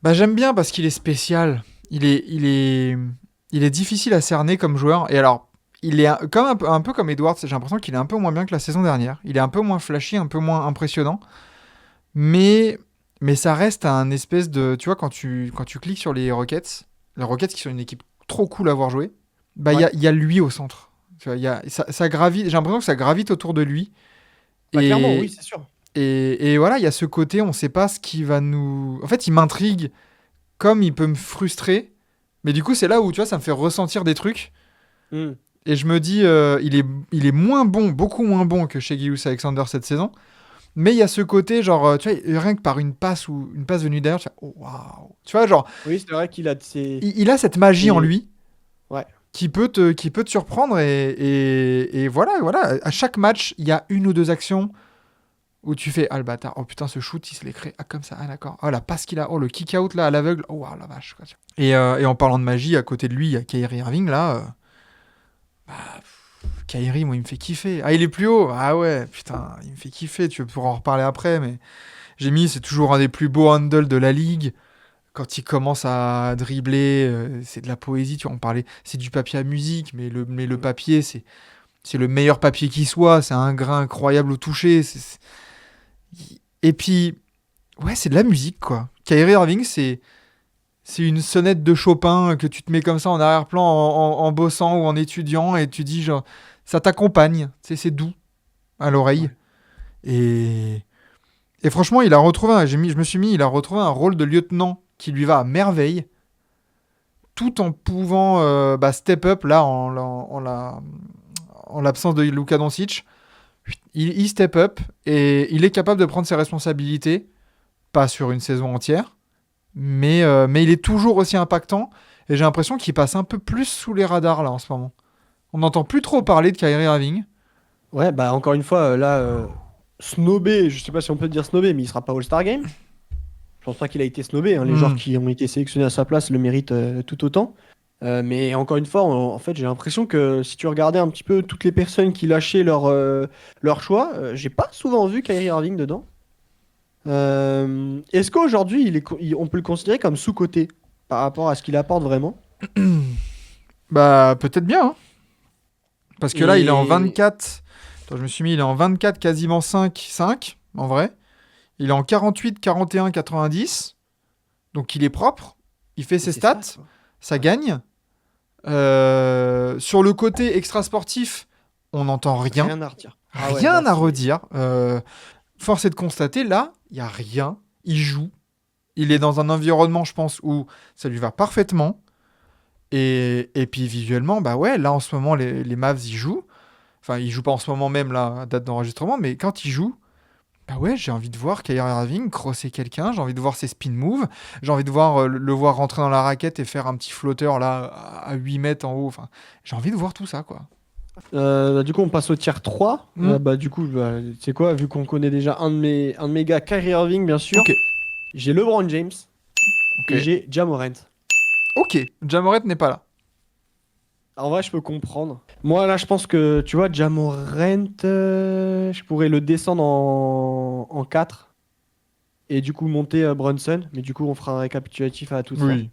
Bah j'aime bien parce qu'il est spécial. Il est difficile à cerner comme joueur. Et alors, il est comme un peu comme Edwards. J'ai l'impression qu'il est un peu moins bien que la saison dernière. Il est un peu moins flashy, un peu moins impressionnant. Mais, mais ça reste un espèce de... Tu vois, quand tu cliques sur les Rockets qui sont une équipe trop cool à voir jouer, bah Ouais. il y a lui au centre. Tu vois, ça gravite, j'ai l'impression que ça gravite autour de lui. Bah clairement, Et, oui, c'est sûr. et voilà, il y a ce côté, on sait pas ce qui va nous... En fait, il m'intrigue comme il peut me frustrer. Mais du coup, c'est là où, tu vois, ça me fait ressentir des trucs. Hmm. Et je me dis, il est moins bon, beaucoup moins bon que chez Gilgeous Alexander cette saison. Mais il y a ce côté, genre, tu vois, rien que par une passe ou une passe venue derrière, tu fais, oh, waouh. Tu vois, genre, Oui, c'est vrai qu'il a de ses... il a cette magie en Et... lui Ouais. qui peut te surprendre. Et voilà, voilà. À chaque match, il y a une ou deux actions où tu fais, ah le bâtard, oh putain, ce shoot, il se l'est créé, ah comme ça, ah d'accord. Oh la passe qu'il a, oh le kick out là à l'aveugle, oh waouh, la vache. Quoi. Et en parlant de magie, à côté de lui, il y a Kyrie Irving là. Kyrie, moi, il me fait kiffer. Ah, il est plus haut. Ah ouais, putain, il me fait kiffer. Tu pourras en reparler après, mais j'ai mis, c'est toujours un des plus beaux handles de la ligue. Quand il commence à dribbler, c'est de la poésie. Tu vois, on parlait, c'est du papier à musique, mais le papier, c'est le meilleur papier qui soit. C'est un grain incroyable au toucher. Et puis, ouais, c'est de la musique, quoi. Kyrie Irving, c'est une sonnette de Chopin que tu te mets comme ça en arrière-plan en bossant ou en étudiant et tu dis, genre, ça t'accompagne. Tu sais, c'est doux à l'oreille. Ouais. Et, et franchement, il a retrouvé, je me suis mis, il a retrouvé un rôle de lieutenant qui lui va à merveille, tout en pouvant step up là en l'absence de Luka Doncic. il step up et il est capable de prendre ses responsabilités, pas sur une saison entière, mais il est toujours aussi impactant et j'ai l'impression qu'il passe un peu plus sous les radars là en ce moment. On n'entend plus trop parler de Kyrie Irving. Ouais, bah encore une fois, là, snobé, je sais pas si on peut dire snobé, mais il sera pas All-Star Game. Je pense pas qu'il a été snobé, hein. Les joueurs qui ont été sélectionnés à sa place le méritent tout autant. Mais encore une fois, en fait, j'ai l'impression que si tu regardais un petit peu toutes les personnes qui lâchaient leur choix, j'ai pas souvent vu Kyrie Irving dedans. Est-ce qu'aujourd'hui, on peut le considérer comme sous-coté par rapport à ce qu'il apporte vraiment? Bah peut-être bien, hein. Parce que là il est en Et 24. Attends, je me suis mis, il est en 24 quasiment 5 en vrai. Il est en 48, 41, 90. Donc il est propre. Il fait ses c'est ça, stats. quoi. Ça gagne. Sur le côté extra-sportif, on n'entend rien. Rien à redire. Ah ouais, Rien là, à c'est. redire. Force est de constater, là, il n'y a rien. Il joue. Il est dans un environnement, je pense, où ça lui va parfaitement. Et puis visuellement, bah ouais, là en ce moment, les Mavs, ils jouent. Enfin, ils jouent pas en ce moment même, là, à date d'enregistrement, mais quand ils jouent, bah ouais, j'ai envie de voir Kyrie Irving crosser quelqu'un, j'ai envie de voir ses spin moves, j'ai envie de voir le voir rentrer dans la raquette et faire un petit flotteur là à 8 mètres en haut. Enfin, j'ai envie de voir tout ça, quoi. Du coup, on passe au tier 3. Hmm. Bah, du coup, bah, tu sais quoi, vu qu'on connaît déjà un de mes gars, Kyrie Irving, bien sûr, Ok, j'ai LeBron James ok. et j'ai Ja Morant. Ok, Ja Morant n'est pas là. En vrai, je peux comprendre. Moi, là, je pense que, tu vois, Ja Morant, je pourrais le descendre en 4 et du coup monter Brunson. Mais du coup, on fera un récapitulatif à toute fin. Oui,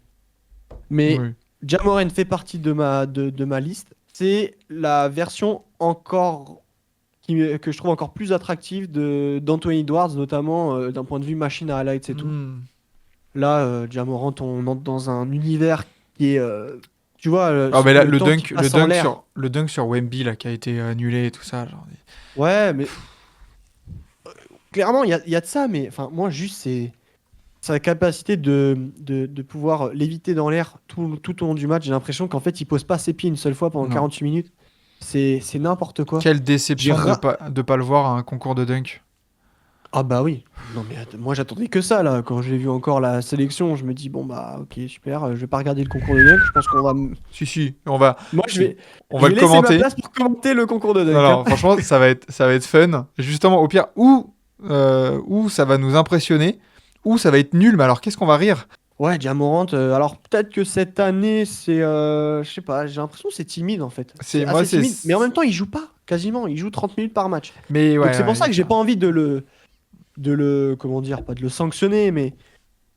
Mais oui. Ja Morant fait partie de ma liste. C'est la version encore que je trouve encore plus attractive d'Anthony Edwards, notamment d'un point de vue machine à highlights et tout. Hmm. Là, Ja Morant, on entre dans un univers qui est, tu vois, Ah mais là, le temps qui passe en l'air. le dunk sur Wemby là qui a été annulé et tout ça. Genre. Ouais, mais clairement, il y a de ça, mais enfin, moi, juste, c'est sa capacité de pouvoir léviter dans l'air tout au long du match. J'ai l'impression qu'en fait, il pose pas ses pieds une seule fois pendant Non. 48 minutes. C'est n'importe quoi. Quelle J'ai déception ra- de pas le voir à un concours de dunk. Ah bah oui. Non mais moi j'attendais que ça là. Quand j'ai vu encore la sélection, je me dis bon bah ok super. Je vais pas regarder le concours de dunk. Je pense qu'on va. Si si, on va, Moi si, on je va vais le laisser ma commenter. place pour commenter le concours de Non dunk, hein. non, franchement ça va être fun. Justement au pire ou ça va nous impressionner ou ça va être nul. Mais alors qu'est-ce qu'on va rire? Ouais, Ja Morant. Alors peut-être que cette année c'est, je sais pas. J'ai l'impression que c'est timide en fait. C'est C'est moi assez c'est timide. Mais en même temps il joue pas quasiment. Il joue 30 minutes par match. mais Donc ouais c'est pour ouais, il y ça a que j'ai ça. pas envie de le comment dire, pas de le sanctionner, mais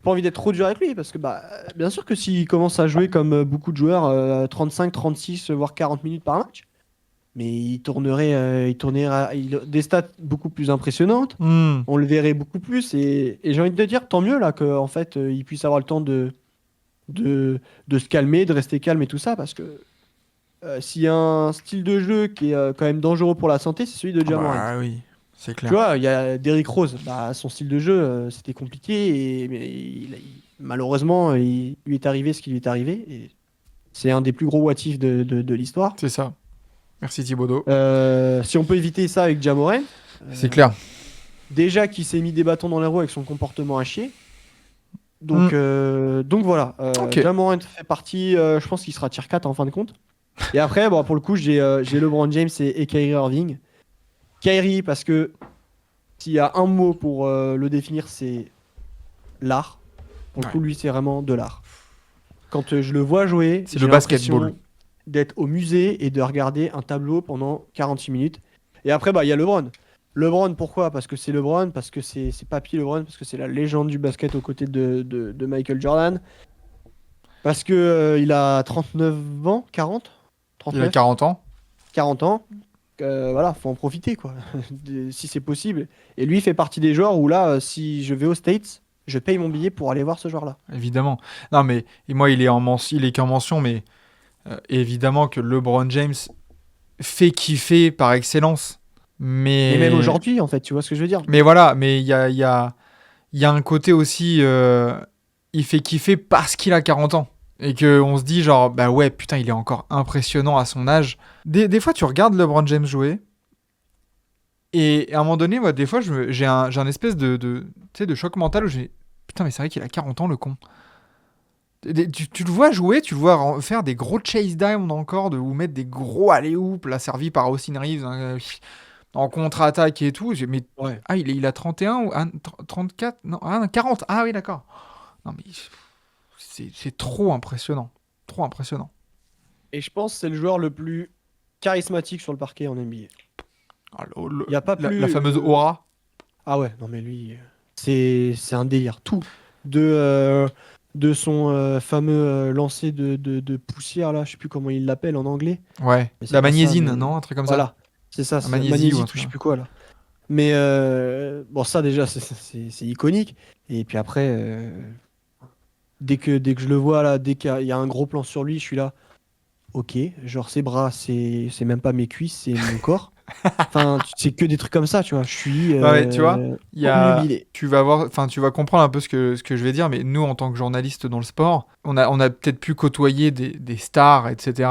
pas envie d'être trop dur avec lui parce que bah bien sûr que s'il commence à jouer comme beaucoup de joueurs 35, 36 voire 40 minutes par match, mais il des stats beaucoup plus impressionnantes, Hmm. on le verrait beaucoup plus et j'ai envie de te dire tant mieux là que en fait il puisse avoir le temps de se calmer, de rester calme et tout ça parce que s'il y a un style de jeu qui est quand même dangereux pour la santé, c'est celui de Ah Ja Morant. bah oui, c'est Tu clair. vois, il y a Derrick Rose, bah, son style de jeu, c'était compliqué, mais malheureusement, il lui est arrivé ce qui lui est arrivé. Et c'est un des plus gros what if de l'histoire. C'est ça. Merci Thibaudot. Si on peut éviter ça avec Ja Morant, C'est euh, clair. déjà qu'il s'est mis des bâtons dans les roues avec son comportement à chier. Hmm. Donc voilà, Ok. Ja Morant fait partie, je pense qu'il sera tier 4 en fin de compte. Et après, bon, pour le coup, j'ai LeBron James et Kyrie Irving. Kyrie, parce que s'il y a un mot pour le définir, c'est l'art. Pour le Ouais. coup, lui, c'est vraiment de l'art. Quand je le vois jouer, C'est j'ai le basketball. l'impression d'être au musée et de regarder un tableau pendant 48 minutes. Et après, bah, il y a LeBron. LeBron, pourquoi? Parce que c'est LeBron, parce que c'est Papy LeBron, parce que c'est la légende du basket aux côtés de Michael Jordan. Parce que il a 39 ans, 40? Il a 39? 40 ans. 40 ans. Voilà, faut en profiter, quoi, si c'est possible. Et lui fait partie des joueurs où là, si je vais aux States, je paye mon billet pour aller voir ce joueur-là. Évidemment. Non, mais et moi, il est qu'en mention, mais évidemment que LeBron James fait kiffer par excellence. Mais même Mais, aujourd'hui, en fait, tu vois ce que je veux dire? mais voilà, mais il y a un côté aussi, il fait kiffer parce qu'il a 40 ans. Et qu'on se dit genre, bah ouais, putain, il est encore impressionnant à son âge. Des fois, tu regardes LeBron James jouer, Et à un moment donné, moi, des fois, j'ai un espèce tu sais, de choc mental où j'ai. Putain, mais c'est vrai qu'il a 40 ans, le con. Tu le vois jouer, tu le vois faire des gros chase down encore, ou mettre des gros alley-oop, là, servi par Austin Reeves, hein, en contre-attaque et tout. Mais, Ouais. ah, il a 31 ou 34? Non, 40. Ah oui, d'accord. Non, mais c'est trop impressionnant. Trop impressionnant. Et je pense que c'est le joueur le plus charismatique sur le parquet en NBA. Ah, Il n'y a pas la plus. fameuse aura. Ah ouais, non mais lui, c'est un délire. Tout. De son fameux lancer de poussière, là, je sais plus comment il l'appelle en anglais. Ouais. Mais c'est La pas ça, magnésienne, mais. non? Un truc comme ça. Voilà. C'est ça, La c'est magnésie ou un magnésique ou truc je sais comme plus quoi, là. Mais bon, ça déjà, c'est iconique. Et puis après, dès que je le vois, là, dès qu'il y a un gros plan sur lui, je suis là. Ok, genre ses bras, c'est même pas mes cuisses, c'est mon corps. Enfin, c'est que des trucs comme ça, tu vois. Je suis ça. Ouais, tu vois, obnubilé. tu vas voir, enfin, tu vas comprendre un peu ce que je vais dire, mais nous, en tant que journalistes dans le sport, on a peut-être pu côtoyer des stars, etc.,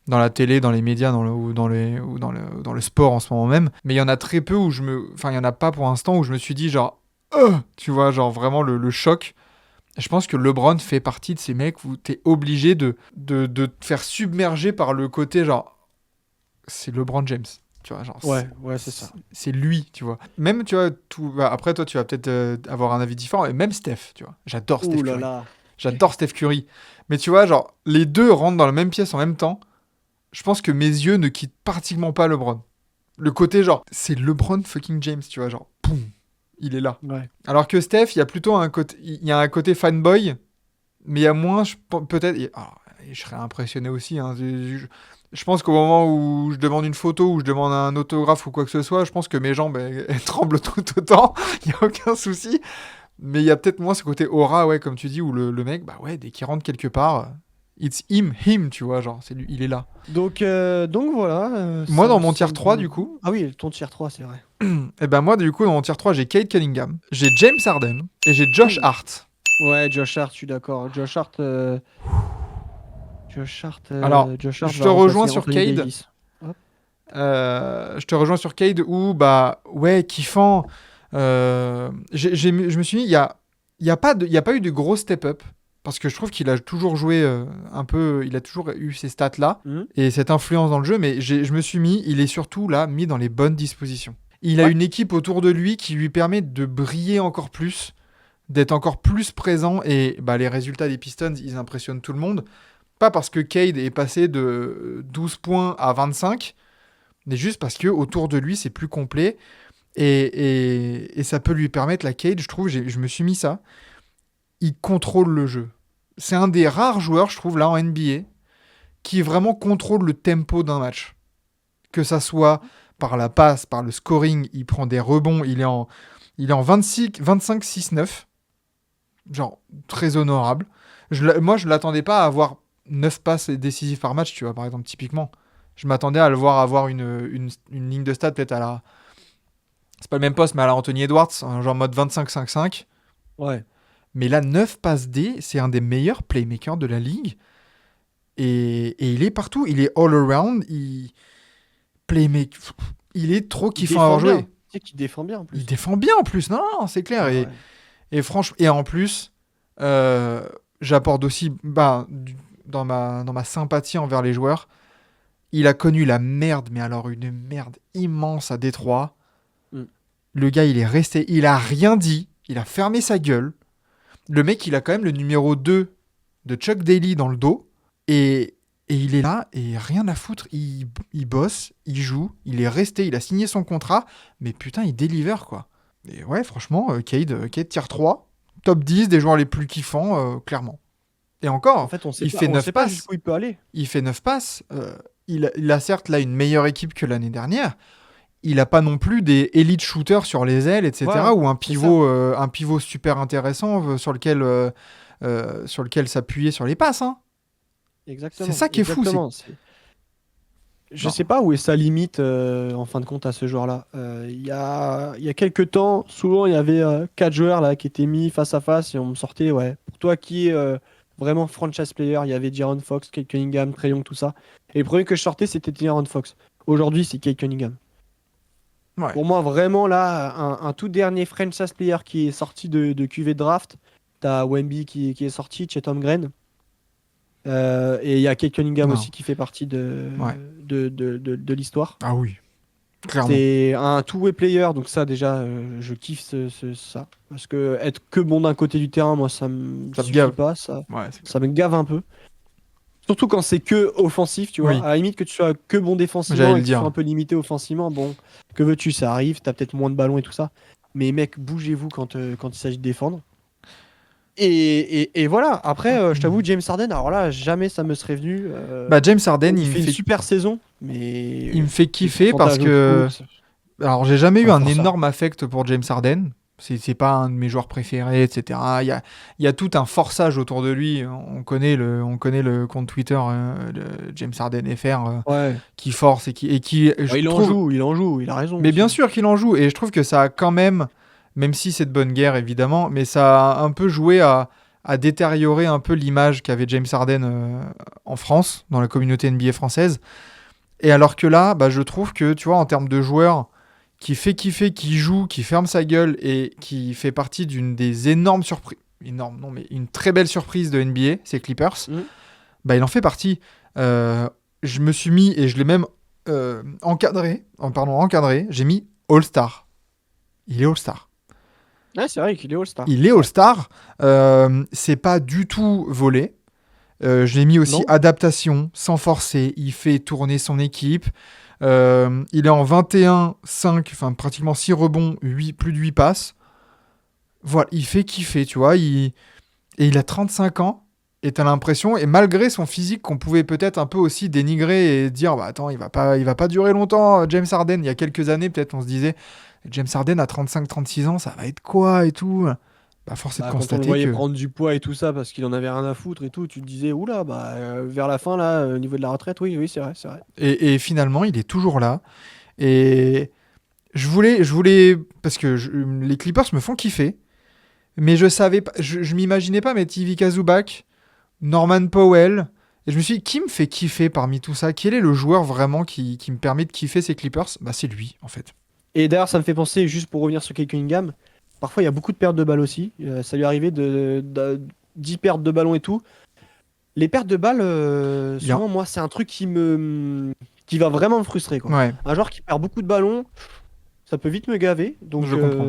dans la télé, dans les médias, dans le sport en ce moment même. Mais il y en a très peu enfin, il y en a pas pour l'instant où je me suis dit genre, tu vois, genre vraiment le choc. Je pense que LeBron fait partie de ces mecs où t'es obligé de te faire submerger par le côté genre, c'est LeBron James. Tu vois, genre, Ouais, ouais, c'est ça. c'est lui, tu vois. Même, tu vois, après, toi, tu vas peut-être avoir un avis différent. Et même Steph, tu vois. J'adore Steph Ouh là Curry. là. J'adore Steph Curry. Mais tu vois, genre, les deux rentrent dans la même pièce en même temps. Je pense que mes yeux ne quittent pratiquement pas LeBron. Le côté, genre, c'est LeBron fucking James, tu vois, genre, boum, il est là. Ouais. Alors que Steph, il y a plutôt il y a un côté fanboy, mais il y a moins, peut-être. Et je serais impressionné aussi, hein. Je pense qu'au moment où je demande une photo, ou je demande un autographe ou quoi que ce soit, je pense que mes jambes elles tremblent tout autant. Il n'y a aucun souci. Mais il y a peut-être moins ce côté aura, ouais, comme tu dis, où le mec, bah ouais, dès qu'il rentre quelque part, it's him, tu vois, genre, c'est lui, il est là. Donc voilà. Moi, Ça, dans mon ça tier me 3 donne. du coup, Ah oui, ton tier 3 c'est vrai. et ben moi, du coup, dans mon tier 3 j'ai Kate Cunningham, j'ai James Harden et j'ai Josh Ouh. Hart. Ouais, Josh Hart, je suis d'accord. Alors, Josh Hart je te va rejoins remplacer sur Anthony Cade. Davis. Hop. Je te rejoins sur Cade où, bah, ouais, kiffant. Je me suis dit, il y a pas eu de gros step-up. Parce que je trouve qu'il a toujours joué un peu. Il a toujours eu ces stats-là Mhm. et cette influence dans le jeu. Mais je me suis mis, il est surtout là, mis dans les bonnes dispositions. Il a Ouais. une équipe autour de lui qui lui permet de briller encore plus, d'être encore plus présent. Et bah, les résultats des Pistons, ils impressionnent tout le monde. Pas parce que Cade est passé de 12 points à 25, mais juste parce que autour de lui, c'est plus complet. Et ça peut lui permettre, la Cade, je trouve, je me suis mis ça, il contrôle le jeu. C'est un des rares joueurs, je trouve, là en NBA, qui vraiment contrôle le tempo d'un match. Que ça soit par la passe, par le scoring, il prend des rebonds, il est en 25-6-9. Genre, très honorable. Moi, je ne l'attendais pas à avoir 9 passes décisives par match, tu vois, par exemple, typiquement. Je m'attendais à le voir avoir une ligne de stats peut-être à la. C'est pas le même poste, mais à la Anthony Edwards, hein, genre mode 25-5-5. Ouais. Mais là, 9 passes D, c'est un des meilleurs playmakers de la ligue. Et il est partout. Il est all around. Playmaker. Il est trop Il kiffant à avoir défend bien. joué. Tu sais qu'il défend bien en Il plus. défend bien en plus. Non, non, c'est clair. Ah ouais. Et franchement, et en plus, j'apporte aussi dans ma sympathie envers les joueurs. Il a connu la merde, mais alors une merde immense à Détroit. Mm. Le gars, il est resté, il a rien dit, il a fermé sa gueule. Le mec, il a quand même le numéro 2 de Chuck Daly dans le dos. Et il est là, et rien à foutre. Il bosse, il joue, il est resté, il a signé son contrat. Mais putain, il délivre, quoi. Et ouais, franchement, Cade tier 3, top 10 des joueurs les plus kiffants, clairement. Et En encore, fait, il fait on 9 sait pas passes. jusqu'où il peut aller. Il fait 9 passes. Il a certes là une meilleure équipe que l'année dernière. Il a pas non plus des elite shooters sur les ailes, etc. Voilà, Ou c'est ça. un pivot super intéressant sur lequel s'appuyer sur les passes, hein. C'est Exactement, ça qui est fou. exactement. Je Non. sais pas où est sa limite en fin de compte à ce joueur-là. Il y a quelques temps, souvent il y avait quatre joueurs là qui étaient mis face à face et on me sortait, ouais, pour toi qui est vraiment franchise player, il y avait Jaren Fox, Kate Cunningham, Trae Young, tout ça. Et le premier que je sortais c'était Jaren Fox. Aujourd'hui c'est Kate Cunningham. Ouais. Pour moi, vraiment, là, un tout dernier franchise player qui est sorti de QV draft. T'as Wemby qui est sorti, Chet Holmgren. Et il y a Kate Cunningham Non. aussi qui fait partie Ouais. de l'histoire. Ah oui, clairement. C'est un two-way player, donc ça déjà, je kiffe ça. Parce que être que bon d'un côté du terrain, moi ça me Ça me suffit gave. pas, ça, Ouais, c'est clair. ça me gave un peu. Surtout quand c'est que offensif, tu vois. Oui, À la limite que tu sois que bon j'allais défensivement et le que tu sois dire. un peu limité offensivement, bon, que veux-tu, ça arrive, t'as peut-être moins de ballons et tout ça. Mais mec, bougez-vous quand il s'agit de défendre. Et voilà, après, je t'avoue, James Harden, alors là, jamais ça me serait venu. Bah, James Harden, Il fait une super saison, mais il me fait les kiffer parce pourcentages au que. shoot, Alors, j'ai jamais eu pas un pour ça. énorme affect pour James Harden. C'est pas un de mes joueurs préférés, etc. Il y a tout un forçage autour de lui. On connaît le compte Twitter de James Harden FR Ouais. qui force et qui, je Ouais, trouve. il en joue, il a raison Mais bien aussi. sûr qu'il en joue. Et je trouve que ça a quand même si c'est de bonne guerre évidemment, mais ça a un peu joué à détériorer un peu l'image qu'avait James Harden en France, dans la communauté NBA française. Et alors que là, bah, je trouve que, tu vois, en termes de joueur qui fait kiffer, qui joue, qui ferme sa gueule et qui fait partie d'une des énormes surprises, énorme non, mais une très belle surprise de NBA, c'est Clippers, Mhm. bah, il en fait partie. Je me suis mis, et je l'ai même encadré, j'ai mis All-Star. Il est All-Star. Ouais, c'est vrai qu'il est All-Star. Il est Ouais. All-Star. C'est pas du tout volé. Je l'ai mis aussi Non? adaptation, sans forcer. Il fait tourner son équipe. Il est en 21-5, enfin pratiquement 6 rebonds, plus de 8 passes. Voilà, il fait kiffer, tu vois. Et il a 35 ans. Et t'as l'impression, et malgré son physique qu'on pouvait peut-être un peu aussi dénigrer et dire, bah attends, il va pas durer longtemps, James Harden. Il y a quelques années, peut-être, on se disait, James Harden à 35-36 ans, ça va être quoi et tout. Bah, force est de Bah, quand on le constater voyait que. prendre du poids et tout ça parce qu'il en avait rien à foutre et tout, tu te disais, oula, bah, vers la fin, là, au niveau de la retraite, oui, oui, c'est vrai, c'est vrai. Et finalement, il est toujours là. Et je voulais, parce que les Clippers me font kiffer, mais je savais pas, je m'imaginais pas mettre Ivica Zubac, Norman Powell. Et je me suis dit, qui me fait kiffer parmi tout ça? Quel est le joueur vraiment qui me permet de kiffer ces Clippers? Bah, c'est lui, en fait. Et d'ailleurs, ça me fait penser, juste pour revenir sur Kate Cunningham, parfois il y a beaucoup de pertes de balles aussi. Ça lui arrivait de 10 pertes de ballon et tout. Les pertes de balles, Il y a- souvent, moi, c'est un truc qui va vraiment me frustrer, quoi. Ouais, Un joueur qui perd beaucoup de ballons, ça peut vite me gaver. Donc, je comprends.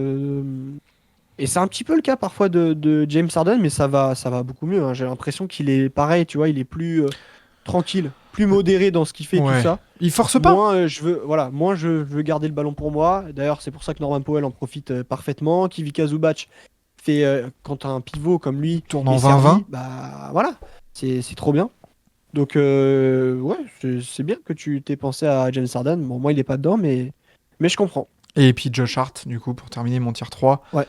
et c'est un petit peu le cas parfois de James Harden, mais ça va beaucoup mieux, hein. J'ai l'impression qu'il est pareil, tu vois, il est plus tranquille, plus modéré dans ce qu'il fait, tout Ouais. ça. Il force pas. Moins je veux garder le ballon pour moi. D'ailleurs, c'est pour ça que Norman Powell en profite parfaitement. Kivika Zubac fait quand un pivot comme lui Tourne est en servi, 20-20. bah voilà, c'est trop bien. Donc ouais, c'est bien que tu t'aies pensé à James Harden. Bon, moi il est pas dedans, mais je comprends. Et puis Josh Hart, du coup, pour terminer mon tier 3. Ouais.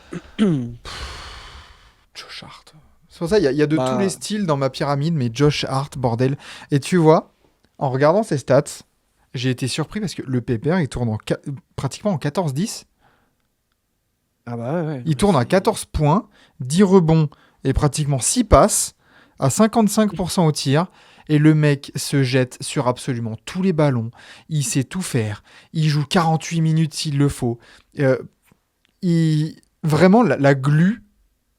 Josh Hart. C'est pour ça, il y a de tous les Bah, styles dans ma pyramide, mais Josh Hart, bordel. Et tu vois, en regardant ses stats, j'ai été surpris parce que le PPR, il tourne pratiquement en 14-10. ah bah ouais, ouais, Il mais tourne à c'est 14 points, 10 rebonds et pratiquement 6 passes, à 55% au tir. Et le mec se jette sur absolument tous les ballons. Il sait tout faire. Il joue 48 minutes s'il le faut. Euh, Vraiment, la glu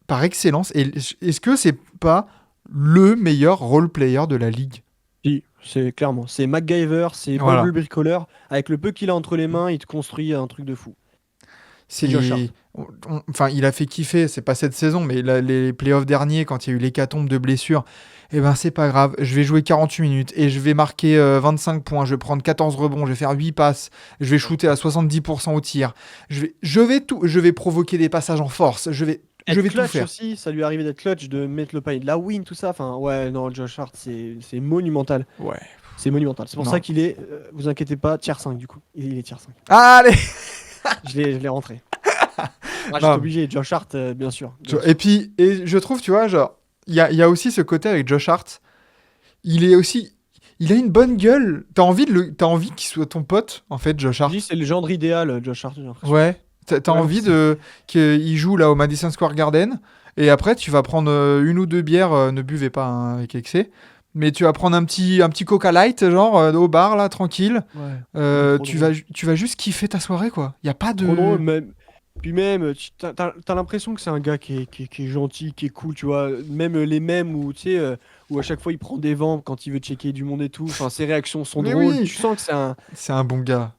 par excellence. Et est-ce que c'est pas le meilleur role player de la ligue? si, c'est clairement, c'est MacGyver, c'est Paul Voilà. le bricoleur. Avec le peu qu'il a entre les mains, il te construit un truc de fou. C'est Josh C'est... Hart. Enfin, il a fait kiffer, c'est pas cette saison, mais les playoffs derniers, quand il y a eu l'hécatombe de blessures, eh ben c'est pas grave, je vais jouer 48 minutes et je vais marquer 25 points, je vais prendre 14 rebonds, je vais faire 8 passes, je vais shooter à 70% au tir, je vais provoquer des passages en force, je Être vais tout clutch faire. aussi, ça lui arrivait d'être clutch, de mettre le panier de la win, tout ça. Enfin, ouais, non, Josh Hart, c'est monumental. Ouais. C'est monumental. C'est pour ça Non. qu'il est, vous inquiétez pas, tier 5 du coup. Il est tier 5. Allez. Je l'ai rentré. Ah, j'étais Non. obligé, Josh Hart, bien sûr. Bien Et sûr. puis, et je trouve, tu vois, genre, il y a aussi ce côté avec Josh Hart, il est aussi... Il a une bonne gueule. T'as envie qu'il soit ton pote, en fait, Josh Je dis, Hart. c'est le genre idéal, Josh Hart, j'ai l'impression. Ouais. T'as Ouais, envie de qu'il joue là au Madison Square Garden. Et après, tu vas prendre une ou deux bières. Ne buvez pas hein, avec excès. Mais tu vas prendre un petit Coca Light, genre, au bar, là, tranquille. Ouais. Tu vas juste kiffer ta soirée, quoi. Il n'y a pas Trop drôle, de... même. Puis même, t'as l'impression que c'est un gars qui est gentil, qui est cool, tu vois. Même les mèmes où, tu sais, où à chaque fois il prend des vents quand il veut checker du monde et tout. Enfin, ses réactions sont Mais drôles. oui, Tu sens que c'est un. c'est un bon gars.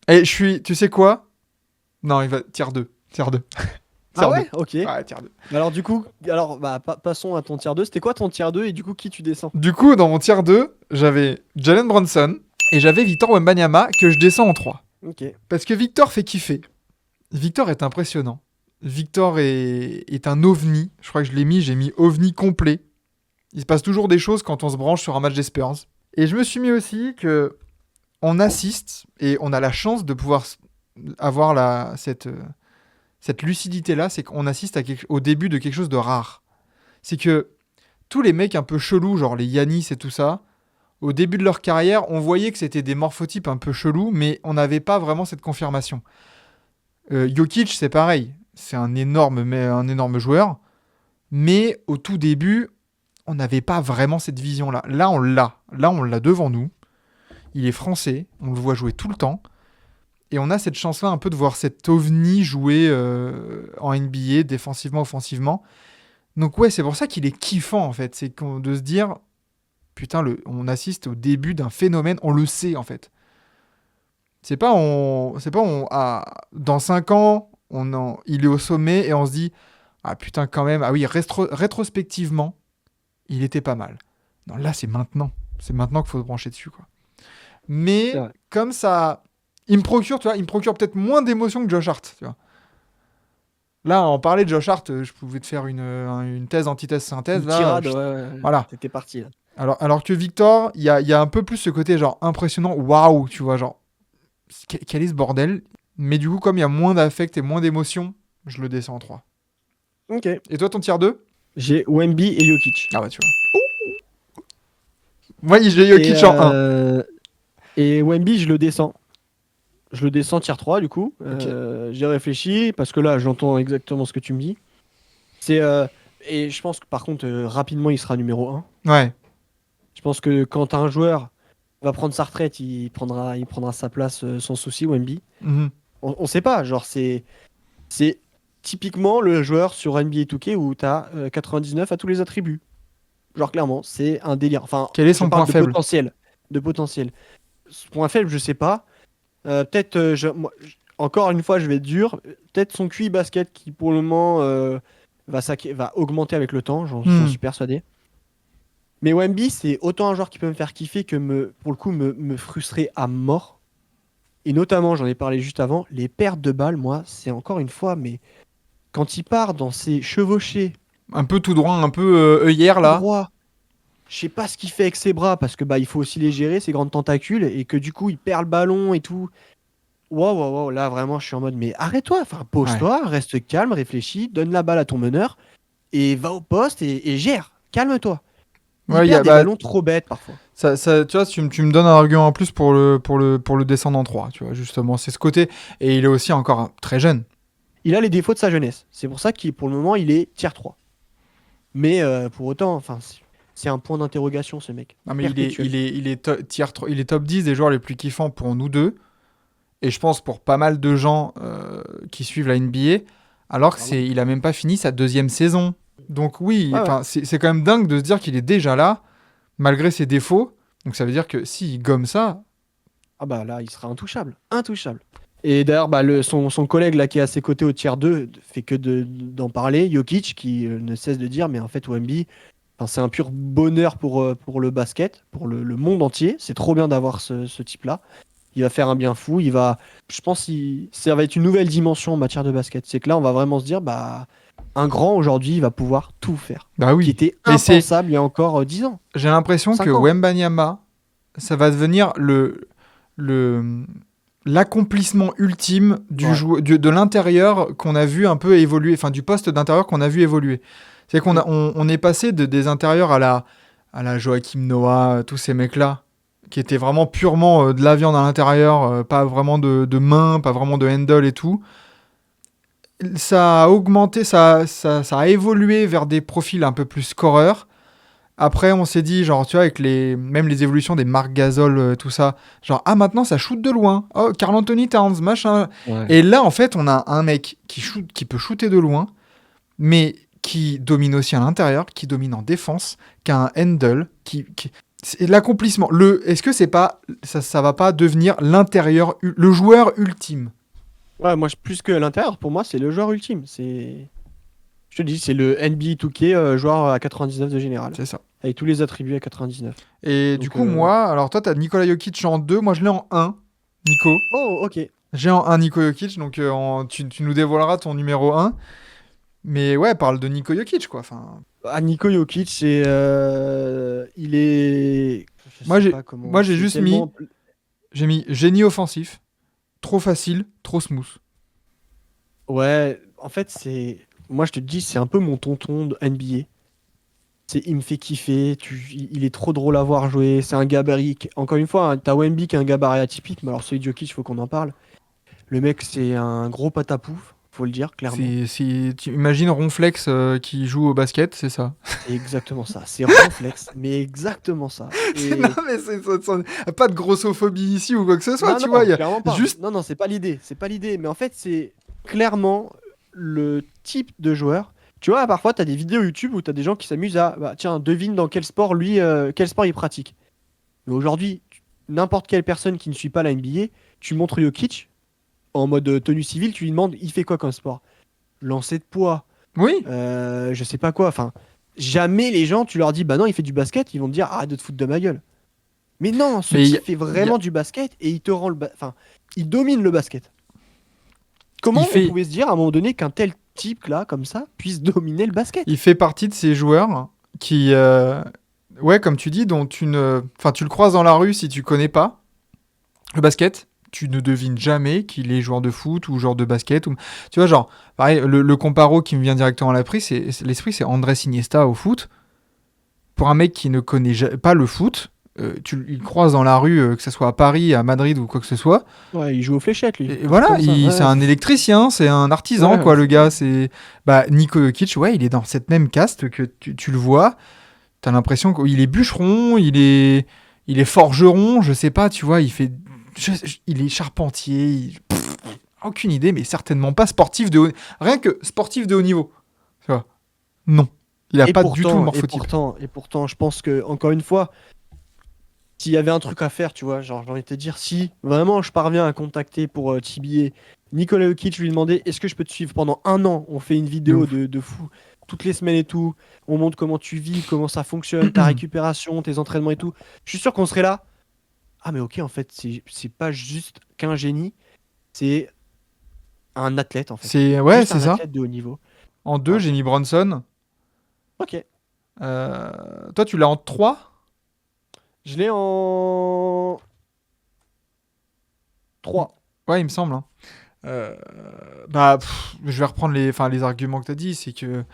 Et je suis... Tu sais quoi? Non, il va... Tier 2. Tier 2. Ah Tier 2. ouais? Ok. Ouais, tier 2. Alors, du coup, bah, passons à ton tier 2. C'était quoi ton tier 2 et du coup, qui tu descends? Du coup, dans mon tier 2, j'avais Jalen Brunson et j'avais Victor Wembanyama que je descends en 3. Ok. Parce que Victor fait kiffer. Victor est impressionnant. Victor est un ovni. Je crois que j'ai mis ovni complet. Il se passe toujours des choses quand on se branche sur un match des Spurs. Et je me suis mis aussi que on assiste et on a la chance de pouvoir avoir cette lucidité-là, c'est qu'on assiste au début de quelque chose de rare. C'est que tous les mecs un peu chelous, genre les Yanis et tout ça, au début de leur carrière, on voyait que c'était des morphotypes un peu chelous, mais on n'avait pas vraiment cette confirmation. Jokic, c'est pareil. C'est un énorme joueur. Mais au tout début, on n'avait pas vraiment cette vision-là. Là, on l'a. Là, on l'a devant nous. Il est français. On le voit jouer tout le temps. Et on a cette chance-là un peu de voir cet ovni jouer en NBA, défensivement, offensivement. Donc ouais, c'est pour ça qu'il est kiffant, en fait. C'est de se dire, putain, on assiste au début d'un phénomène. On le sait, en fait. Dans 5 ans, il est au sommet et on se dit, ah putain, quand même, ah oui, rétrospectivement, il était pas mal. Non, là, c'est maintenant. C'est maintenant qu'il faut se brancher dessus, quoi. C'est Mais, vrai. comme ça, il me procure peut-être moins d'émotions que Josh Hart, tu vois. Là, en parler de Josh Hart, je pouvais te faire une thèse, antithèse, synthèse. Une Là, tirade, ouais. voilà. C'était parti, là. Alors que Victor, il y a un peu plus ce côté, genre, impressionnant, waouh, tu vois, genre, quel est ce bordel? Mais du coup, comme il y a moins d'affect et moins d'émotions, je le descends en 3. Ok. Et toi, ton tier 2? J'ai Wemby et Jokic. Ah ouais, tu vois. Moi, j'ai Et, Jokic en 1. et Wemby, je le descends. Je le descends tier 3 du coup. Ok. J'ai réfléchi parce que là j'entends exactement ce que tu me dis. C'est et je pense que par contre rapidement il sera numéro 1. Ouais. Je pense que quand un joueur va prendre sa retraite, il prendra sa place sans souci Wemby. Mhm. On sait pas, genre c'est typiquement le joueur sur NBA 2K où tu as 99 à tous les attributs. Genre clairement, c'est un délire. Enfin, Quel est je son parle point faible? de potentiel. Ce point faible, je sais pas. Peut-être, encore une fois, je vais être dur. Peut-être son QI basket qui, pour le moment, va augmenter avec le temps, j'en suis persuadé. Mais Wemby, c'est autant un joueur qui peut me faire kiffer que, pour le coup, me frustrer à mort. Et notamment, j'en ai parlé juste avant, les pertes de balles, moi, c'est encore une fois, mais quand il part dans ses chevauchés, Un peu tout droit, un peu œillère, tout là. droit, je sais pas ce qu'il fait avec ses bras, parce que bah, il faut aussi les gérer, ses grandes tentacules, et que du coup, il perd le ballon et tout. Wow, là vraiment je suis en mode mais arrête-toi, enfin Ouais. pose-toi, reste calme, réfléchis, donne la balle à ton meneur et va au poste et gère, calme-toi. Il Ouais, perd des ballons trop bêtes parfois. tu vois, tu me donnes un argument en plus pour le descendre en 3, tu vois, justement. C'est ce côté. Et il est aussi encore très jeune. Il a les défauts de sa jeunesse. C'est pour ça qu'il pour le moment il est tier 3. Mais pour autant, enfin c'est un point d'interrogation ce mec. Non, mais Perpétuel. tier 3, il est top 10 des joueurs les plus kiffants pour nous deux. Et je pense pour pas mal de gens qui suivent la NBA. Alors Clairement. il a même pas fini sa 2e saison. Donc oui, Ouais, ouais. enfin, c'est quand même dingue de se dire qu'il est déjà là, malgré ses défauts. Donc ça veut dire que s'il gomme ça, Ah bah là il sera intouchable. Intouchable. Et d'ailleurs, bah, son collègue là qui est à ses côtés au tier 2 fait que d'en parler, Jokic, qui ne cesse de dire, mais en fait, Wemby, enfin, c'est un pur bonheur pour le basket, pour le monde entier. C'est trop bien d'avoir ce type-là. Il va faire un bien fou. Je pense que ça va être une nouvelle dimension en matière de basket. C'est que là, on va vraiment se dire, bah, un grand aujourd'hui, il va pouvoir tout faire. bah Qui oui. était Et impensable il y a encore 10 ans, j'ai l'impression que 5 ans. Wembanyama, ça va devenir le l'accomplissement ultime Ouais. de l'intérieur qu'on a vu un peu évoluer, enfin du poste d'intérieur qu'on a vu évoluer. C'est qu'on Mm. on est passé des intérieurs à la Joachim Noah, tous ces mecs-là, qui étaient vraiment purement de la viande à l'intérieur, pas vraiment de main, pas vraiment de handle et tout. Ça a augmenté, ça a évolué vers des profils un peu plus scoreurs. Après, on s'est dit, genre, tu vois, avec même les évolutions des Marc Gasol, tout ça, genre, ah, maintenant, ça shoot de loin. Oh, Karl Anthony Towns, machin. Ouais. Et là, en fait, on a un mec qui peut shooter de loin, mais qui domine aussi à l'intérieur, qui domine en défense, qui a un handle, c'est l'accomplissement. Est-ce que c'est pas, ça va pas devenir le joueur ultime? Ouais, moi, plus que l'intérieur, pour moi, c'est le joueur ultime. Je te dis, c'est le NBA 2K joueur à 99 de général. C'est ça. Avec tous les attributs à 99. Et du Donc, coup, moi, alors toi, t'as Nikola Jokic en 2, moi je l'ai en 1, Nico. Oh, ok. J'ai en 1 Nico Jokic, donc tu nous dévoileras ton numéro 1. Mais ouais, parle de Nico Jokic, quoi. Enfin, Ah, Niko Jokic, il est. Je moi, sais j'ai, pas comment. moi, j'ai C'est juste tellement. j'ai mis génie offensif, trop facile, trop smooth. Ouais, en fait, Moi, je te dis, c'est un peu mon tonton de NBA. Il me fait kiffer. Il est trop drôle à voir jouer. C'est un gabarit. Encore une fois, hein, t'as Wemby qui est un gabarit atypique, mais alors celui de Jokic, il faut qu'on en parle. Le mec, c'est un gros patapouf, faut le dire, clairement. Tu imagines Ronflex qui joue au basket, c'est ça. C'est exactement ça. C'est Ronflex, mais exactement ça. Et... Non, mais pas de grossophobie ici ou quoi que ce soit, Non, tu non, vois. Il y a clairement pas. juste. Non, non, c'est pas l'idée. C'est pas l'idée. Mais en fait, c'est clairement le type de joueur. Tu vois, parfois, tu as des vidéos YouTube où tu as des gens qui s'amusent à, bah, tiens, devine dans quel sport quel sport il pratique. Mais aujourd'hui, n'importe quelle personne qui ne suit pas la NBA, tu montres Jokic en mode tenue civile, tu lui demandes, il fait quoi comme sport? Lancer de poids, Oui, je sais pas quoi. Enfin, jamais les gens, tu leur dis, bah non, il fait du basket, ils vont te dire, arrête de te foutre de ma gueule. Mais non, ce mais type fait vraiment du basket et il te rend enfin, il domine le basket. Comment il on fait, pouvait se dire à un moment donné qu'un tel type là, comme ça, puisse dominer le basket? il fait partie de ces joueurs qui, ouais, comme tu dis, dont enfin, tu le croises dans la rue si tu connais pas le basket. Tu ne devines jamais qu'il est joueur de foot ou joueur de basket. Tu vois, genre, pareil, le comparo qui me vient directement à l'esprit, c'est Andrés Iniesta au foot. Pour un mec qui ne connaît pas le foot, il croise dans la rue, que ce soit à Paris, à Madrid ou quoi que ce soit. Ouais, il joue aux fléchettes lui. Et voilà, Comme ça. Ouais, c'est un électricien, c'est un artisan, ouais, quoi, le gars. Nico Jokic, ouais, il est dans cette même caste que tu le vois. T'as l'impression qu'il est bûcheron, il est forgeron, je sais pas, tu vois, il est charpentier, aucune idée, mais certainement pas sportif de haut, rien que sportif de haut niveau, tu vois. Non, il a Et pas du tout le pourtant, morphotype. et pourtant, je pense que encore une fois, s'il y avait un truc à faire, tu vois, genre j'ai envie de te dire, si vraiment je parviens à contacter pour TBA Nikola Jokic, lui demander est-ce que je peux te suivre pendant un an, on fait une De vidéo ouf. de fou toutes les semaines et tout, on montre comment tu vis, comment ça fonctionne, ta récupération, tes entraînements et tout. Je suis sûr qu'on serait là. Ah mais ok, en fait, c'est pas juste qu'un génie, c'est un athlète en fait. Ouais, Juste c'est un ça. athlète de haut niveau. En 2, Ouais. j'ai mis Bronson. Ok. Toi, tu l'as en 3. Je l'ai en 3. Ouais, il me semble, hein. Euh, je vais reprendre les arguments que tu as dit. C'est que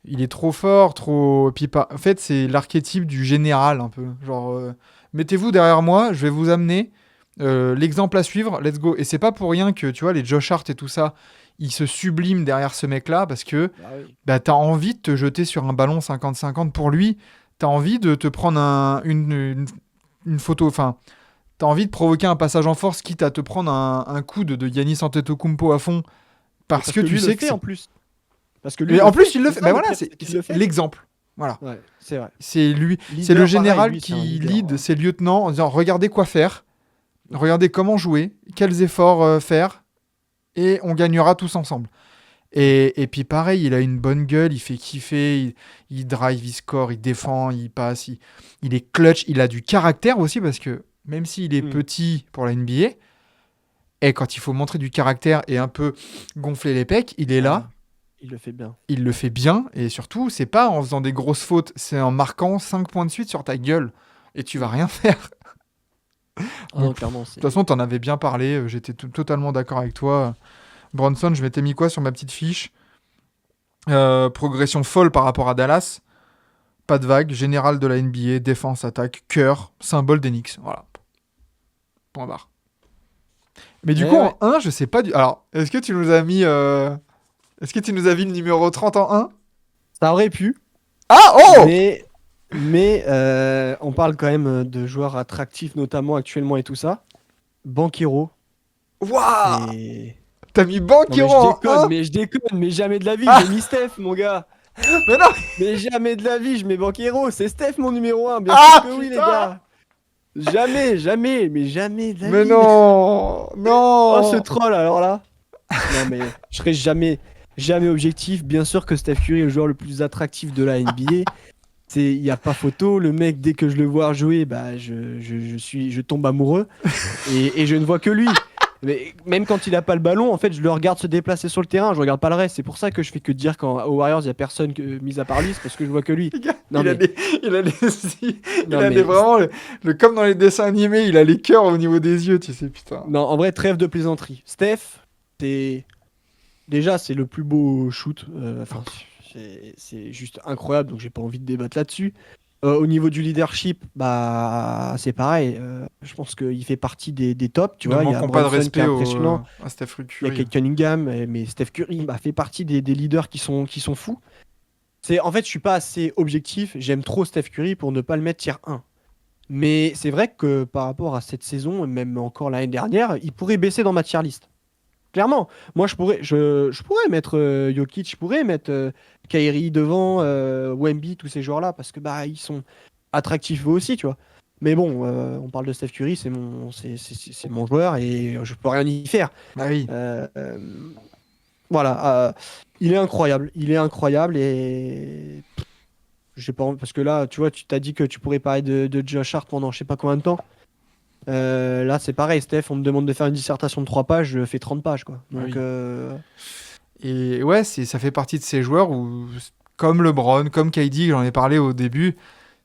il est trop fort, trop. Et puis, en fait, c'est l'archétype du général, un peu. Genre, mettez-vous derrière moi, je vais vous amener l'exemple à suivre, let's go. Et c'est pas pour rien que, tu vois, les Josh Hart et tout ça, ils se subliment derrière ce mec-là parce que Bah oui. t'as envie de te jeter sur un ballon 50-50 pour lui. T'as envie de te prendre une photo. Enfin, t'as envie de provoquer un passage en force, quitte à te prendre un coup de Giannis Antetokounmpo à fond, Mais parce parce que que tu lui sais le que fait c'est. en plus. Parce que lui Mais le en plus, fait. il le C'est fait. ça Ben le voilà, pire, c'est qu'il le fait. l'exemple. Voilà. Ouais, c'est vrai. C'est lui. C'est le Leader, pareil, général lui, c'est un qui leader, lead ouais. ses lieutenants en disant regardez quoi faire, regardez comment jouer, quels efforts faire, et on gagnera tous ensemble. Et puis pareil, il a une bonne gueule, il fait kiffer, il drive, il score, il défend, il passe, il est clutch, il a du caractère aussi parce que même s'il est Hmm. petit pour la NBA, et quand il faut montrer du caractère et un peu gonfler les pecs, il est Ouais, là, il le fait bien. il le fait bien et surtout, c'est pas en faisant des grosses fautes, c'est en marquant 5 points de suite sur ta gueule et tu vas rien faire. Ah non, Donc, clairement, de c'est. toute façon, t'en avais bien parlé, j'étais totalement d'accord avec toi. Bronson, je m'étais mis quoi sur ma petite fiche? Progression folle par rapport à Dallas. Pas de vague, général de la NBA, défense, attaque, cœur, symbole d'Enix. Voilà. Point barre. Mais du coup, Eh ouais. en 1, je sais pas du. Alors, est-ce que tu nous as mis. Est-ce que tu nous as mis le numéro 30 en 1? Ça aurait pu, Ah, oh! mais Mais on parle quand même de joueurs attractifs, notamment actuellement et tout ça. Banquero, Waouh! c'est. T'as mis Non mais Banquero je en déconne, 1? mais je déconne, mais jamais de la vie, Ah! j'ai mis Steph, mon gars. Mais non! Mais jamais de la vie, je mets Banquero, c'est Steph mon numéro 1, bien sûr Ah que oui, les putain! gars. Jamais, jamais, mais jamais de la Mais vie. non! Oh, ce Non! troll, alors là. Non, mais je serai jamais, jamais objectif. Bien sûr que Steph Curry est le joueur le plus attractif de la NBA. Il n'y a pas photo. Le mec, dès que je le vois jouer, bah, je tombe amoureux. Et je ne vois que lui. Mais même quand il a pas le ballon, en fait, je le regarde se déplacer sur le terrain. Je regarde pas le reste. C'est pour ça que je fais que dire qu'aux Warriors, il n'y a personne mis à part lui. C'est parce que je vois que lui. Les gars, Non, mais, il a des, il non, a des mais vraiment, comme dans les dessins animés, il a les cœurs au niveau des yeux, tu sais, putain. non, en vrai, trêve de plaisanterie. Steph, c'est. Déjà, c'est le plus beau shoot. Enfin, c'est juste incroyable, donc j'ai pas envie de débattre là-dessus. Au niveau du leadership, bah c'est pareil. Je pense qu'il fait partie des tops. Tu Ne vois, il y a manquons pas de Brunson qui est respect impressionnant. à Steph Il y a Curry. Kate Cunningham, mais Steph Curry bah, fait partie des leaders qui sont fous. En fait, je suis pas assez objectif. J'aime trop Steph Curry pour ne pas le mettre tier 1. Mais c'est vrai que par rapport à cette saison, et même encore l'année dernière, il pourrait baisser dans ma tier list. Clairement, moi je pourrais mettre Jokic, je pourrais mettre Kyrie devant, Wemby, tous ces joueurs-là, parce que bah ils sont attractifs eux aussi, tu vois. Mais bon, on parle de Steph Curry, c'est mon joueur et je peux rien y faire. Bah oui. Euh, euh, voilà, il est incroyable et j'ai pas parce que là, tu vois, tu t'as dit que tu pourrais parler de Josh Hart pendant je sais pas combien de temps. Là, c'est pareil, Steph, on me demande de faire une dissertation de 3 pages, je fais 30 pages, quoi. Bah Donc, oui. Et ouais, ça fait partie de ces joueurs où, comme LeBron, comme KD, j'en ai parlé au début,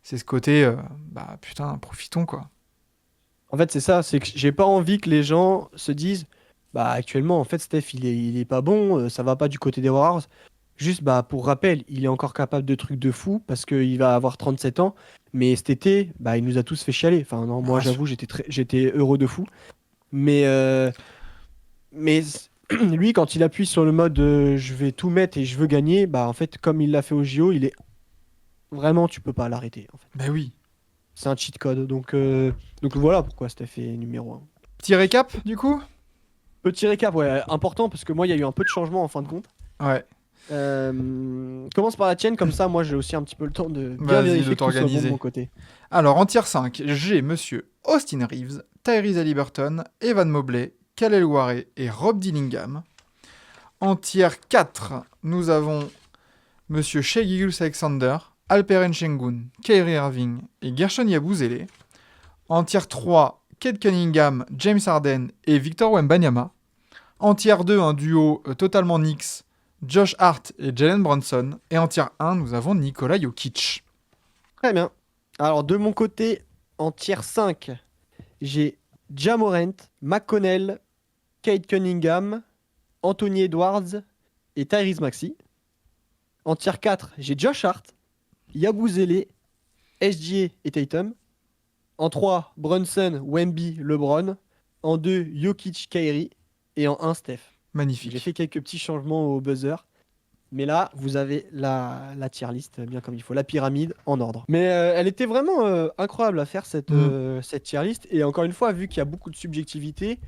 c'est ce côté, bah putain, profitons quoi. en fait, c'est ça, c'est que j'ai pas envie que les gens se disent, bah, actuellement, en fait, Steph, il est pas bon, ça va pas du côté des Warriors. Juste, bah, pour rappel, il est encore capable de trucs de fou parce qu'il va avoir 37 ans, mais cet été, bah, il nous a tous fait chialer. Enfin, non, moi, Ah, j'avoue, j'étais heureux de fou. Mais, lui, quand il appuie sur le mode je vais tout mettre et je veux gagner, bah, en fait, comme il l'a fait au JO, il est vraiment, tu peux pas l'arrêter, en fait. bah oui. C'est un cheat code. Donc voilà pourquoi Steph est numéro 1. Petit récap, du coup? Petit récap, ouais, important parce que moi, il y a eu un peu de changement en fin de compte. Ouais, Commence par la tienne, comme ça, moi, j'ai aussi un petit peu le temps de bien vas-y, de vérifier que tout soit bon de t'organiser. mon côté. Alors, en tier 5, j'ai monsieur Austin Reeves, Tyrese Haliburton, Evan Mobley, Kalel Ouare et Rob Dillingham. En tier 4, nous avons monsieur Shai Gilgeous-Alexander, Alperen Sengun, Kyrie Irving et Gershon Yabusele. En tier 3, Kate Cunningham, James Harden et Victor Wembanyama. En tier 2, un duo totalement Knicks, Josh Hart et Jalen Brunson. Et en tier 1, nous avons Nikola Jokic. Très bien. Alors, de mon côté, en tier 5, j'ai Ja Morant, McConnell, Kate Cunningham, Anthony Edwards et Tyrese Maxey. En tier 4, j'ai Josh Hart, Yabusele, SGA et Tatum. En 3, Brunson, Wemby, LeBron. En 2, Jokic, Kyrie. Et en 1, Steph. J'ai Magnifique. fait quelques petits changements au buzzer. Mais là, vous avez la tier list bien comme il faut, la pyramide en ordre. Mais elle était vraiment incroyable à faire cette tier list. Et encore une fois, vu qu'il y a beaucoup de subjectivité,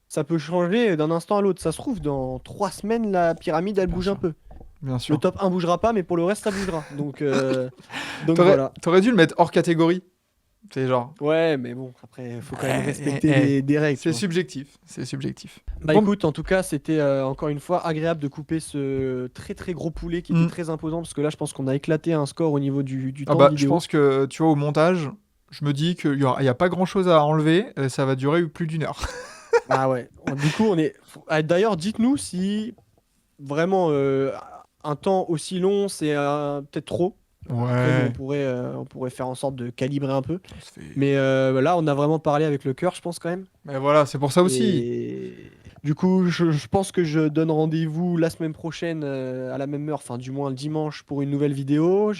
ça peut changer d'un instant à l'autre. Ça se trouve, dans 3 semaines, la pyramide, elle Bien bouge un sûr. peu. Bien Le sûr. top 1 bougera pas, mais pour le reste, ça bougera. Donc T'aurais voilà. t'aurais dû le mettre hors catégorie. C'est genre. Ouais, mais bon, après, il faut quand même Eh, respecter eh, des règles. Tu C'est vois. subjectif. C'est subjectif. Bah Bon, écoute, en tout cas, c'était encore une fois agréable de couper ce très très gros poulet qui était Mm. très imposant parce que là, je pense qu'on a éclaté un score au niveau du ah temps de bah, je vidéo. pense que, tu vois, au montage, je me dis qu'il y a pas grand chose à enlever. Ça va durer plus d'une heure. Ah ouais. Du coup, D'ailleurs, dites-nous si vraiment un temps aussi long, c'est peut-être trop. Après, nous, Ouais. on pourrait faire en sorte de calibrer un peu. Ça se fait- Mais là, on a vraiment parlé avec le cœur, je pense quand même. Mais voilà, c'est pour ça aussi. Et du coup, je pense que je donne rendez-vous la semaine prochaine à la même heure, enfin du moins le dimanche pour une nouvelle vidéo.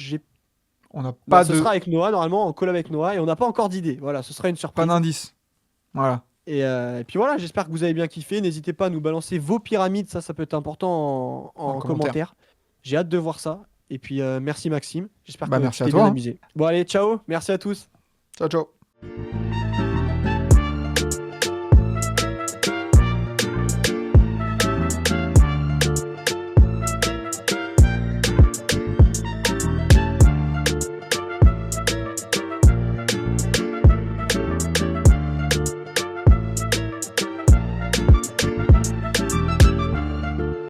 On n'a Bah, pas ce de sera avec Noah, normalement, en call avec Noah, et on n'a pas encore d'idée. Voilà, ce sera une pas surprise. d'indice. Voilà. Et puis voilà, j'espère que vous avez bien kiffé. N'hésitez pas à nous balancer vos pyramides, ça peut être important en En commentaire. commentaire. J'ai hâte de voir ça. Et puis merci Maxime, j'espère Bah, que merci tu à t'es toi, bien hein. amusé. Bon allez, ciao, merci à tous. Ciao, ciao.